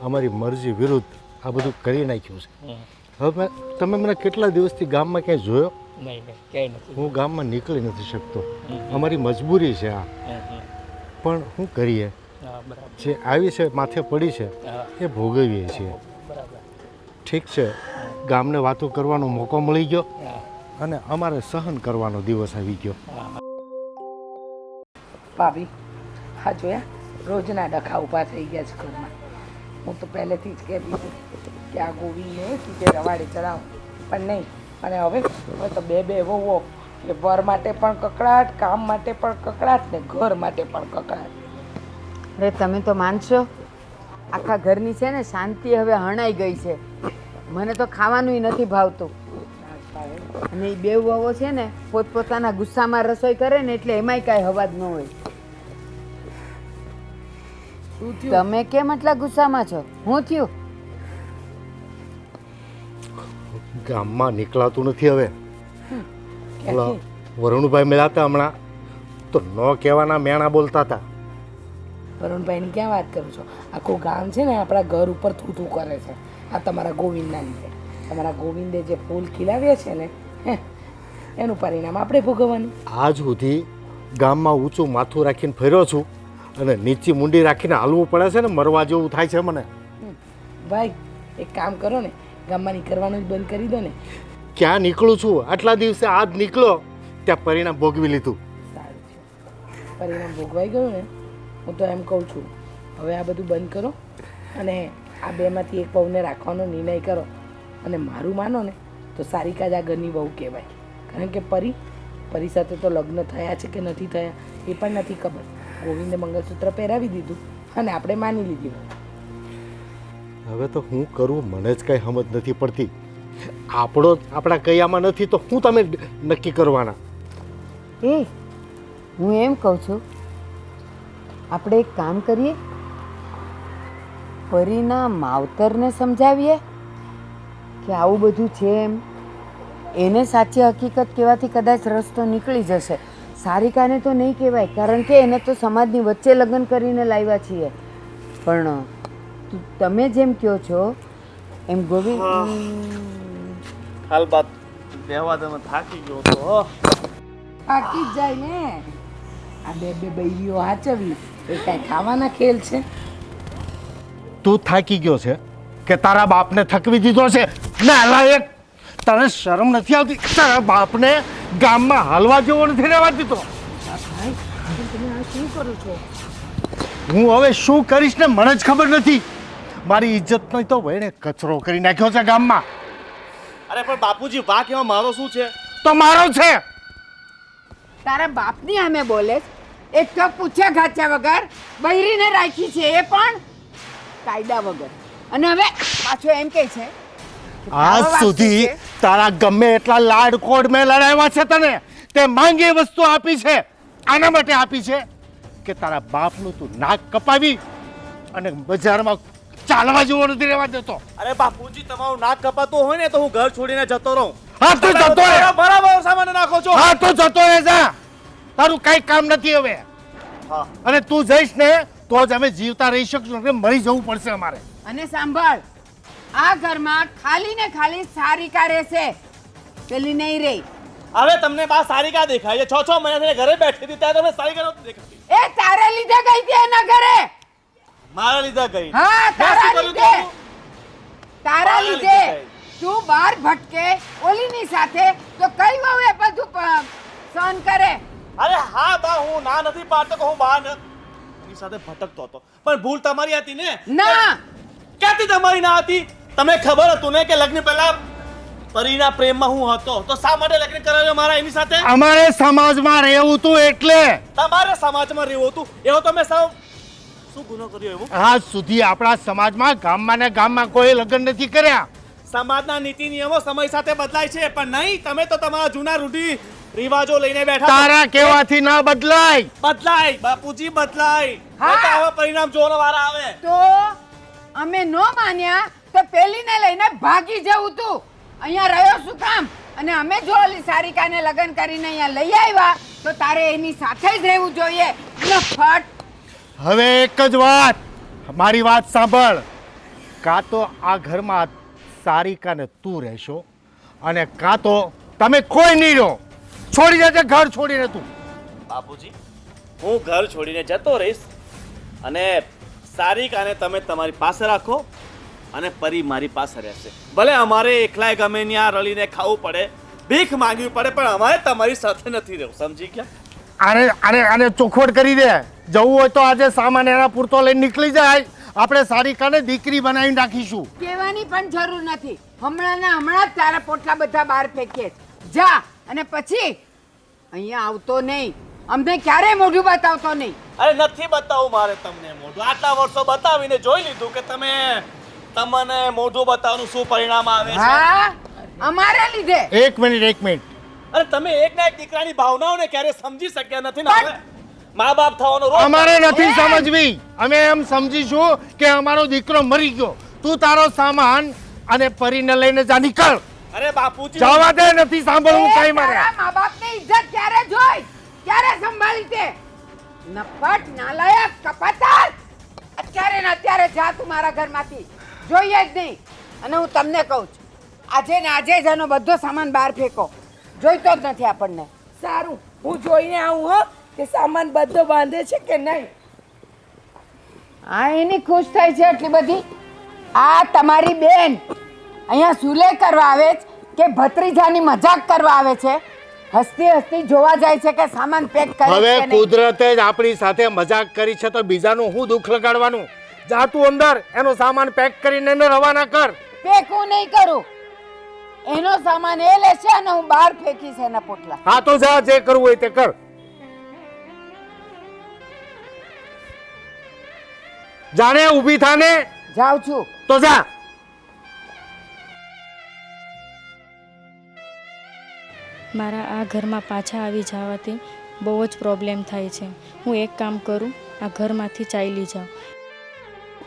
અમારી મરજી વિરુદ્ધ આ બધું કરી નાખ્યું છે. હવે તમે મને કેટલા દિવસથી ગામમાં ક્યાંય જોયો? નહીં ક્યાંય નથી. હું ગામમાં નીકળી નથી શકતો. અમારી મજબૂરી છે આ. પણ શું કરીએ, જે આવી છે માથે પડી છે એ ભોગવીએ છીએ. ઠીક છે, ગામને વાતો કરવાનો મોકો મળી ગયો અને અમારે સહન કરવાનો દિવસ આવી ગયો. ભાભી હા જોયા, રોજના ડખા ઊભા થઈ ગયા છે ઘરમાં. હું તો પહેલેથી જ કહેતી હતી કે આ ગોવીને સીધે રવાડે ચડાવો, પણ નહીં. અને હવે તો બે વહુઓ કે વર માટે પણ કકડાટ, કામ માટે પણ કકડાટ ને ઘર માટે પણ કકડાટ. અરે તમે તો માનશો, આખા ઘરની છે ને શાંતિ હવે હણાઈ ગઈ છે. મને તો ખાવાનુંય નથી ભાવતું. અને એ બે વહુઓ છે ને પોતપોતાના ગુસ્સામાં રસોઈ કરે ને એટલે એમાંય કાંઈ અવાજ ન હોય. તમે કેમ આટલા ગુસ્સામાં છો? હું થયું? ગામમાં નીકળાતું નથી હવે. ઓલા વરુણભાઈ મળ્યા હમણાં તો ન કહેવાના મેણા બોલતા હતા. વરુણભાઈની ક્યાં વાત કરું છો? આખું ગામ છે ને આપણા ઘર ઉપર થૂથું કરે છે આ તમારા ગોવિંદના લીધે. તમારા ગોવિંદે જે ફૂલ ખીલાવ્યા છે ને એનું પરિણામ આપણે ભોગવવાનું. આજ સુધી ગામમાં ઊંચું માથું રાખીને ફર્યો છું અને નીચી મુંડી રાખીને હાલવું પડે છે ને, મરવા જેવું થાય છે મને. ભાઈ એક કામ કરો ને, ગામમાં નીકળવાનું જ બંધ કરી દો ને. ક્યાં નીકળું છું? આટલા દિવસે આજ નીકળો ત્યાં પરિણામ ભોગવી લીધું. સારું છે, પરિણામ ભોગવાઈ ગયું ને. હું તો એમ કહું છું હવે આ બધું બંધ કરો અને આ બેમાંથી એક વહુને રાખવાનો નિર્ણય કરો. અને મારું માનો ને તો સારિકા જ આ ઘરની વહુ કહેવાય. કારણ કે પરી સાથે તો લગ્ન થયા છે કે નથી થયા એ પણ નથી ખબર. ગોવિંદે મંગળસૂત્ર પહેરાવી દીધું અને આપણે માની લીધું. હવે તો હું કરું મને જ કંઈ સમજ નથી પડતી. આપણા કૈયામાં નથી તો હું તમે નક્કી કરવાના? એ હું એમ કહું છું, આપણે એક કામ કરીએ, પરીના માવતરને સમજાવીએ કે આવું બધું છે એમ. એને સાચી હકીકત કહેવાથી કદાચ રસ્તો નીકળી જશે. સારિકાને તો નહીં કહેવાય, કારણ કે એને તો સમાજની વચ્ચે લગ્ન કરીને લાવ્યા છીએ. પણ તમે જેમ કહો છો એમ ગોવિંદ હાલ બાત બેહવા તમે થાકી ગયો તો થાકી જ જાય ને. આ બે બૈરીઓ હાચવી એ કાંઈ ખાવાના ખેલ છે? તું થાકી ગયો છે કે તારા બાપને થકવી દીધો છે? ના લાયક, તને શરમ નથી આવતી? તારા બાપને ગામમાં હાલવા જેવો નથી રહેવા દીધો. ભાઈ તમે આ શું કરો છો? હું હવે શું કરીશ ને મને જ ખબર નથી. મારી ઇજ્જત નહીં તો ભાઈને કચરો કરી નાખ્યો છે ગામમાં. અરે પણ બાપુજી વાક એમાં મારો શું છે? તો મારો છે. તારા બાપની સામે બોલે, એક તો પૂછ્યા ગાચ્યા વગર બૈરીને રાખી છે એ પણ કાયદા વગર. અને હવે પાછો એમ કહે છે આજ સુધી તારા ગમે એટલા લાડકોડ મેં લડાવ્યા છે તને, તે માંગી વસ્તુ આપી છે. આના માટે આપી છે કે તારા બાપનું તું નાક કપાવી અને બજારમાં ચાલવા જેવો નથી રહેવા દેતો. અરે બાપુજી તમારું નાક કપાતું હોય ને તો હું ઘર છોડીને જતો રહું. હા તો જતો રહે. બરાબર સામાન નાખો છો. હા તો જતો રહે જા. તારું કઈ કામ નથી હવે. હા અને તું જઈશ ને તો જ અમે જીવતા રહી શકશું, કે મરી જવું પડશે અમારે. અને સાંભળ, આ ઘરમાં ખાલી ને ખાલી સારિકા રહેશે, પેલી નહીં રહી. હવે તમને બા સારિકા દેખાય છે? 6 મહિનાથી ઘરે બેઠી હતી ત્યારે તમને સારિકા નહોતી દેખાતી. એ તારે લીધે ગઈ હતી એના ઘરે. મારા લીધે ગઈ? હા તારા લીધે. તારા લીધે તું બહાર ભટકે ઓલીની સાથે તો કઈ વહુ એ બધું સહન કરે? અરે હા બા, હું ના નથી પાડતો કે હું બહાર એની સાથે ભટકતો હતો, પણ ભૂલ તમારી હતી ને. ના, ક્યાંથી તમારી ના હતી? તમને ખબર હતું ને કે લગ્ન પહેલા પરીના પ્રેમમાં હું હતો, તો શા માટે લગ્ન કરાવ્યો મારા એની સાથે? અમારે સમાજમાં રહેવું તું એટલે. તમારે સમાજમાં રહેવું હતું એવો તમે સૌ શું ગુનો કર્યો એવો? આજ સુધી આપણા સમાજમાં ગામમાં ને ગામમાં કોઈ લગ્ન નથી કર્યા. સમાજના નીતિ નિયમો સમય સાથે બદલાય છે, પણ નહીં, તમે તો તમારા જૂના રૂઢિ રિવાજો લઈને બેઠા. તારા કહેવાથી ના બદલાય. બદલાય બાપુજી, બદલાય. હવે પરિણામ જોવાનો વારો આવે. તો અમે ન માન્યા તો પેલીને લઈને ભાગી જવું તું. અહીંયા રહ્યો શું કામ? અને અમે જો ઓલી સારિકાને લગ્ન કરીને અહીંયા લઈ આવ્યા તો તારે એની સાથે જ રહેવું જોઈએ. નફટ. હવે એક જ વાત, મારી વાત સાંભળ. કાં તો આ ઘરમાં સારિકાને તું રહેશો અને કાં તો તમે કોઈ નહીં રહો. છોડી દેજે ઘર છોડીને તું. બાપુજી, હું ઘર છોડીને જતો રહીશ અને સારિકાને તમે તમારી પાસે રાખો અને પરી મારી પાસે રહેશે. ભલે અમારે એકલાય ગમે ત્યાં રળીને ખાવું પડે, ભીખ માંગવી પડે, પણ અમારે તમારી સાથે નથી રહેવું. સમજી ગયા? આને આને આને ચોખવટ કરી દે. જવું હોય તો આજે સામાન એના પૂરતો લઈને નીકળી જાય. આપણે સારિકાને દીકરી બનાવી નાખીશું. કહેવાની પણ જરૂર નથી. હમણાં જ તારા પોટલા બધા બહાર ફેંકીએ. જા અને પછી અહીંયા આવતો નહીં. અમને ક્યારેય મોઢું બતાવતો નહીં. અરે નથી બતાવું મારે તમને મોઢું. આટલા વર્ષો બતાવીને જોઈ લીધું કે તમને મોઢું બતાવવાનું શું પરિણામ આવે છે. હા, અમારે લીધે. એક મિનિટ. અરે તમે એક ના એક દીકરાની ભાવનાઓને ક્યારે સમજી શક્યા નથી ને. હવે મા બાપ થવાનો રોગ અમારે નથી સમજવી. અમે એમ સમજીશું કે અમારો દીકરો મરી ગયો. તું તારો સામાન અને પરીને લઈને જા, નીકળ. અરે બાપુજી, જવા દે, નથી સાંભળવું કઈ મારે. મા બાપની ઇજ્જત ક્યારે જોઈ, ક્યારે સંભાળી તે? નફટ, નાલાયક, કપટાર. અત્યારે ને અત્યારે જા તું મારા ઘરમાંથી. જોઈએ જ નહીં. અને હું તમને કહું છું, આજે ને આજે જ એનો બધો સામાન બહાર ફેંકો. જોઈતો જ નથી આપણને. સારું, હું જોઈને આવું હો કે સામાન બધો બાંધે છે કે નહીં. આ એની ખુશ થાય છે એટલી બધી. આ તમારી બેન અહીંયા સુલે કરવા આવે છે કે ભત્રીજાની મજાક કરવા આવે છે? હસતી હસતી જોવા જાય છે કે સામાન પેક કરે છે. હવે કુદરતે જ આપણી સાથે મજાક કરી છે તો બીજાનું હું દુઃખ લગાડવાનું. જા તું અંદર, એનો સામાન પેક કરીને એને રવાના કર. પેક હું નહીં કરું. એનો સામાન એ લેશે અને હું બહાર ફેંકીશ એના પોટલા. હા તો જા, જે કરવું હોય તે કર. જાને ઊભી થાને. જાઉં છું. તો જા. મારા આ ઘરમાં પાછા આવી જવાથી બહુ જ પ્રોબ્લેમ થાય છે. હું એક કામ કરું, આ ઘરમાંથી ચાલી જાઉં.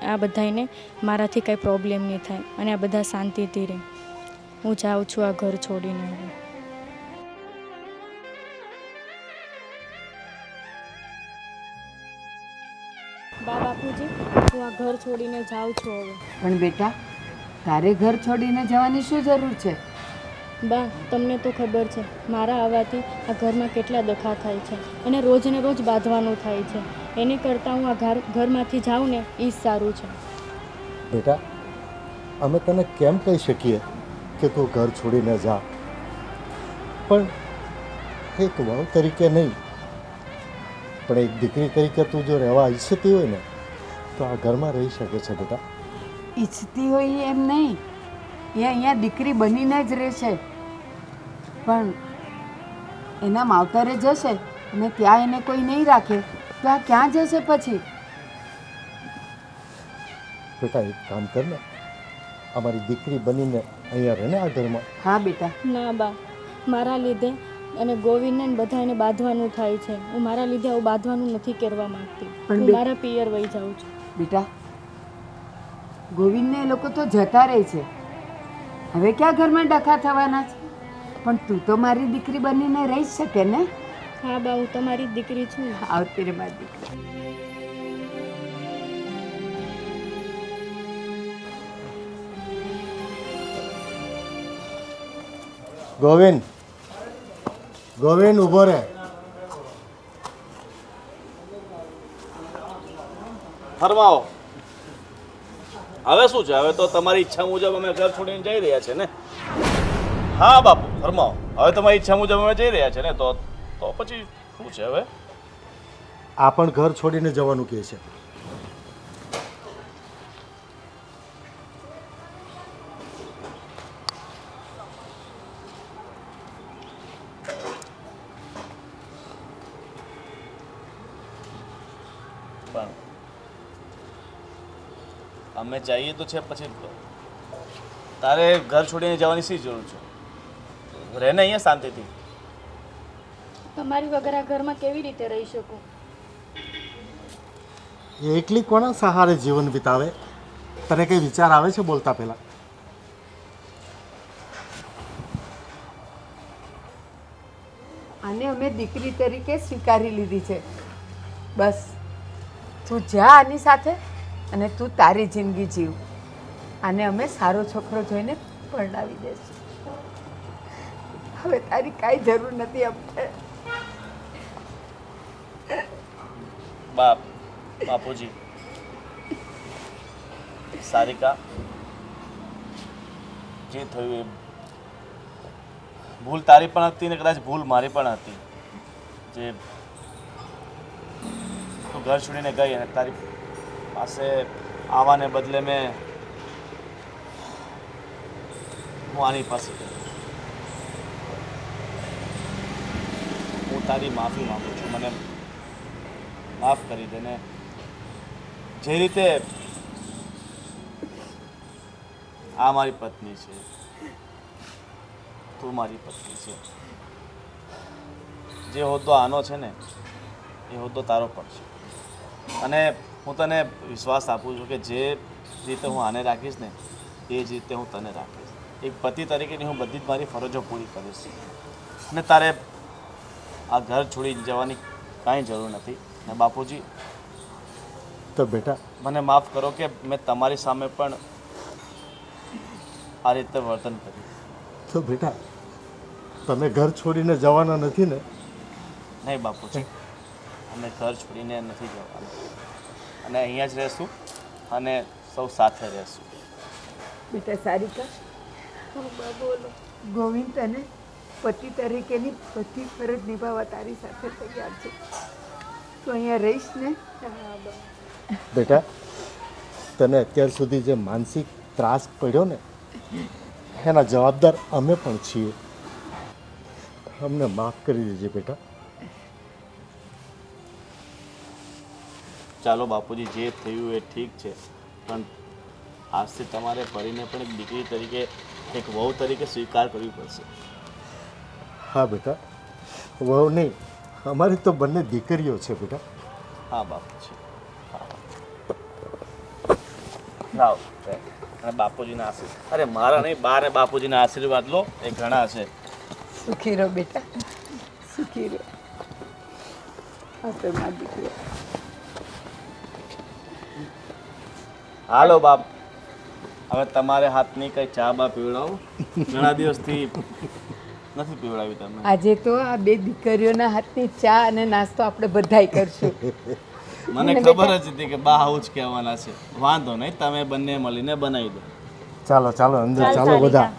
આ બધાને મારાથી કંઈ પ્રોબ્લેમ નહીં થાય અને આ બધા શાંતિથી રહે. હું જાઉં છું આ ઘર છોડીને. હવે બાપુજી, હું આ ઘર છોડીને જાઉં છું હવે. પણ બેટા, તારે ઘર છોડીને જવાની શું જરૂર છે? બા, તમને તો ખબર છે મારા આવવાથી આ ઘરમાં કેટલા દખા થાય છે અને રોજ ને રોજ બાંધવાનું થાય છે. એની કરતાં હું આ ઘરમાંથી જાઉં ને એ જ સારું છે. બેટા, અમે તને કેમ કહી શકીએ કે તું ઘર છોડીને જા, પણ એક વહુ તરીકે નહીં, પણ એક દીકરી તરીકે તું જો રહેવા ઈચ્છતી હોય ને તો આ ઘરમાં રહી શકે છે બેટા. ઈચ્છતી હોય એમ નહીં, એ અહીંયા દીકરી બનીને જ રહેશે. પણ એના માવતરે જશે અને ત્યાં એને કોઈ નહીં રાખે તો આ ક્યાં જશે પછી? બેટા એક કામ કર ને, અમારી દીકરી બનીને અહીંયા રહે ને આ ઘરમાં. હા બેટા. ના બા, મારા લીધે અને ગોવિંદને બધાને બાંધવાનું થાય છે. હું મારા લીધે આવું બાંધવાનું નથી કરવા માંગતી. હું મારા પિયર વહી જાઉં છું. બેટા, ગોવિંદને એ લોકો તો જતા રહે છે. હવે ક્યાં ઘરમાં ડખા થવાના છે? પણ તું તો મારી દીકરી બનીને રહી શકે ને? હા બા, હું તમારી જ દીકરી છું. આવતી રે મારી દીકરી. ગોવિંદ, ગોવિંદ ઊભો રહે. ફરમાવો. હવે શું છે? હવે તો તમારી ઈચ્છા મુજબ અમે ઘર છોડીને જઈ રહ્યા છે ને. હા બાપુ, ફરમાવો. હવે તમારી ઈચ્છા મુજબ અમે જઈ રહ્યા છે ને, તો પછી શું છે હવે? આ પણ ઘર છોડીને જવાનું કહે છે. પણ અમે જઈએ તો છે, પછી તારે ઘર છોડીને જવાની શી જરૂર છે? રહે ને અહીંયા શાંતિથી. તમારી વગર આ ઘરમાં કેવી રીતે રહી શકું? એ એકલી કોના સહારે જીવન વિતાવે? તને કંઈ વિચાર આવે છે બોલતા પહેલાં? આને અમે દીકરી તરીકે સ્વીકારી લીધી છે. બસ તું જા આની સાથે અને તું તારી જિંદગી જીવ. આને અમે સારો છોકરો જોઈને પરણાવી દઈશું. હવે તારી કાંઈ જરૂર નથી અમને. બાપુજી, સારિકા, જે થયું એ ભૂલ તારી પણ હતી ને કદાચ ભૂલ મારી પણ હતી. જે તું ઘર છોડીને ગઈ અને તારી પાસે આવવાને બદલે હું આની પાસે ગયો. હું તારી માફી માંગુ છું, મને માફ કરી દે ને. જે રીતે આ મારી પત્ની છે, તું મારી પત્ની છે, જે હોદ્દો આનો છે ને એ હોદ્દો તારો પણ છે. અને હું તને વિશ્વાસ આપું છું કે જે રીતે હું આને રાખીશ ને એ જ રીતે હું તને રાખીશ. એક પતિ તરીકેની હું બધી જ મારી ફરજો પૂરી કરીશ. અને તારે આ ઘર છોડી જવાની કાંઈ જરૂર નથી. ને બાપુજી, તો બેટા મને માફ કરો કે મેં તમારી સામે પણ આ રીતે વર્તન કર્યું. તો બેટા તમે ઘર છોડીને જવાના નથી ને? નહીં બાપુજી, અમે ઘર છોડીને નથી જવાના અને અહીંયા જ રહેશું અને સૌ સાથે રહેશું. બેટા સારિકા, ગોવિંદ તને પતિ તરીકેની બધી ફરજ નિભાવવા તારી સાથે તૈયાર છે. તું અહીંયા રહીશ ને? બેટા તને અત્યાર સુધી જે માનસિક ત્રાસ પડ્યો ને એના જવાબદાર અમે પણ છીએ. અમને માફ કરી દેજે બેટા. ચાલો બાપુજી, જે થયું એ ઠીક છે, પણ આજથી તમારે પરીને પણ એક દીકરી તરીકે, એક વહુ તરીકે સ્વીકાર કરવી પડશે. હા બેટા, વહુ નહીં, અમારી તો બંને દીકરીઓ છે બેટા. હા બાપુજી, લાવ અને બાપુજીના આશીર્વાદ. અરે મારા નહીં, બા ને બાપુજીના આશીર્વાદ લો, એ ઘણા છે. સુખી રહો બેટા, સુખી રહો. આપણે મારી દીકરી. હાલો બાપ, હવે તમારે હાથની કઈ ચા બા પીવડાવો. ઘણા દિવસથી નથી પીવડાવી તમે. આજે તો આ બે દીકરીઓના હાથની ચા અને નાસ્તો આપણે બધાય કરશું. મને ખબર જ હતી કે બા આવું જ કહેવાના છે. વાંધો નહીં, તમે બંને મળીને બનાવી દો. ચાલો ચાલો અંદર ચાલો બધા.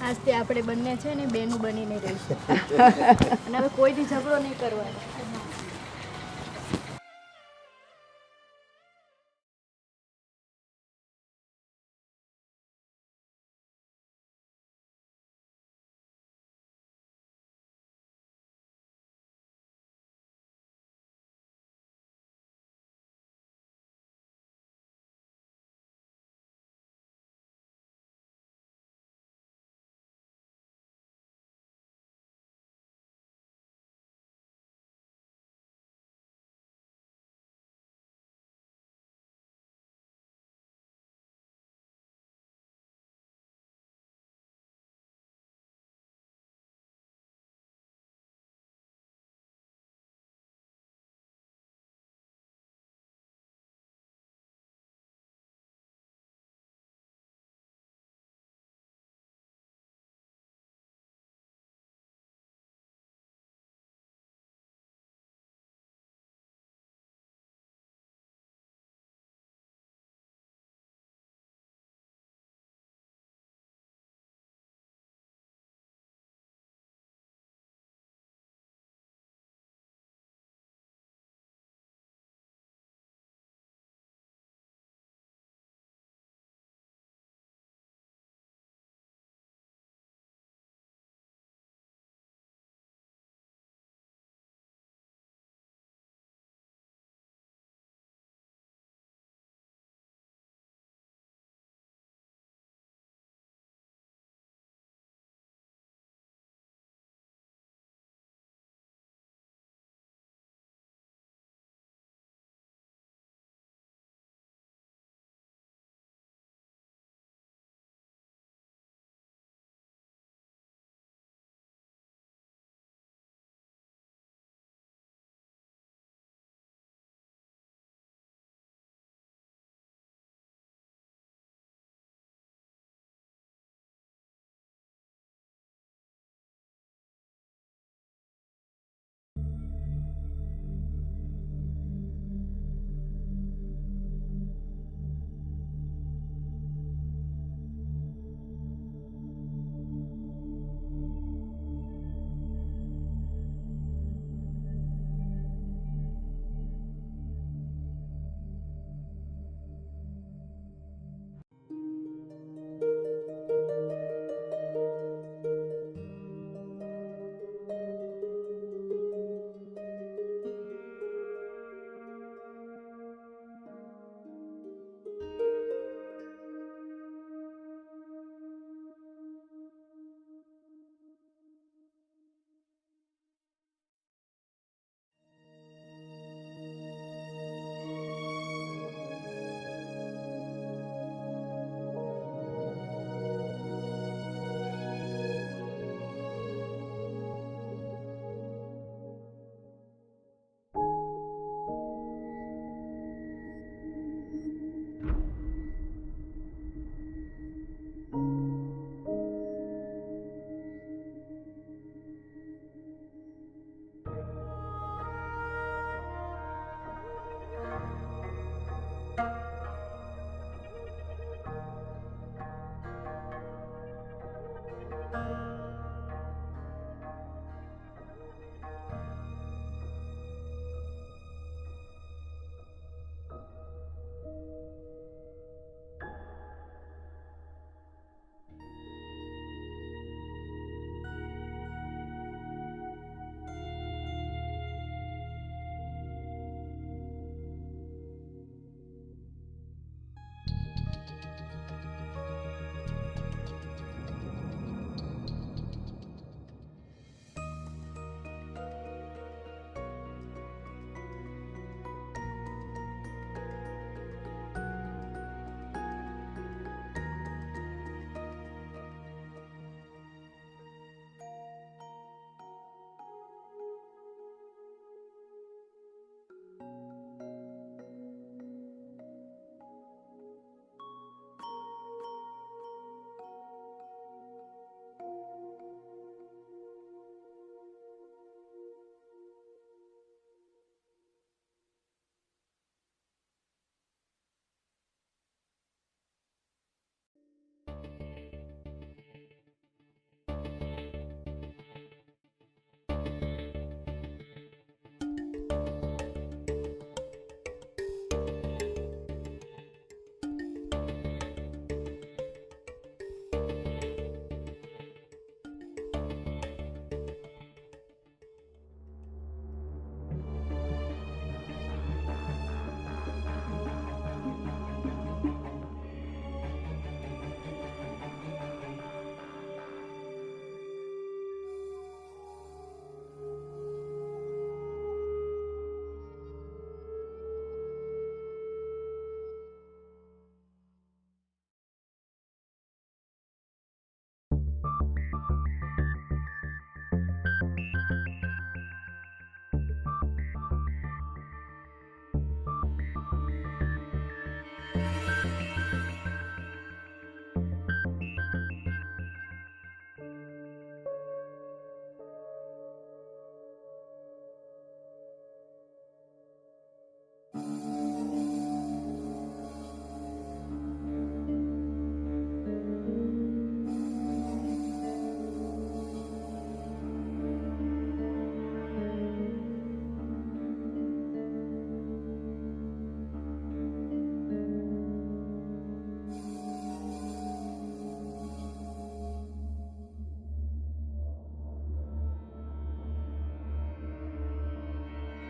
આજથી આપણે બંને છે ને બેનું બનીને રહીશું અને હવે કોઈથી ઝઘડો નહીં કરવાનો.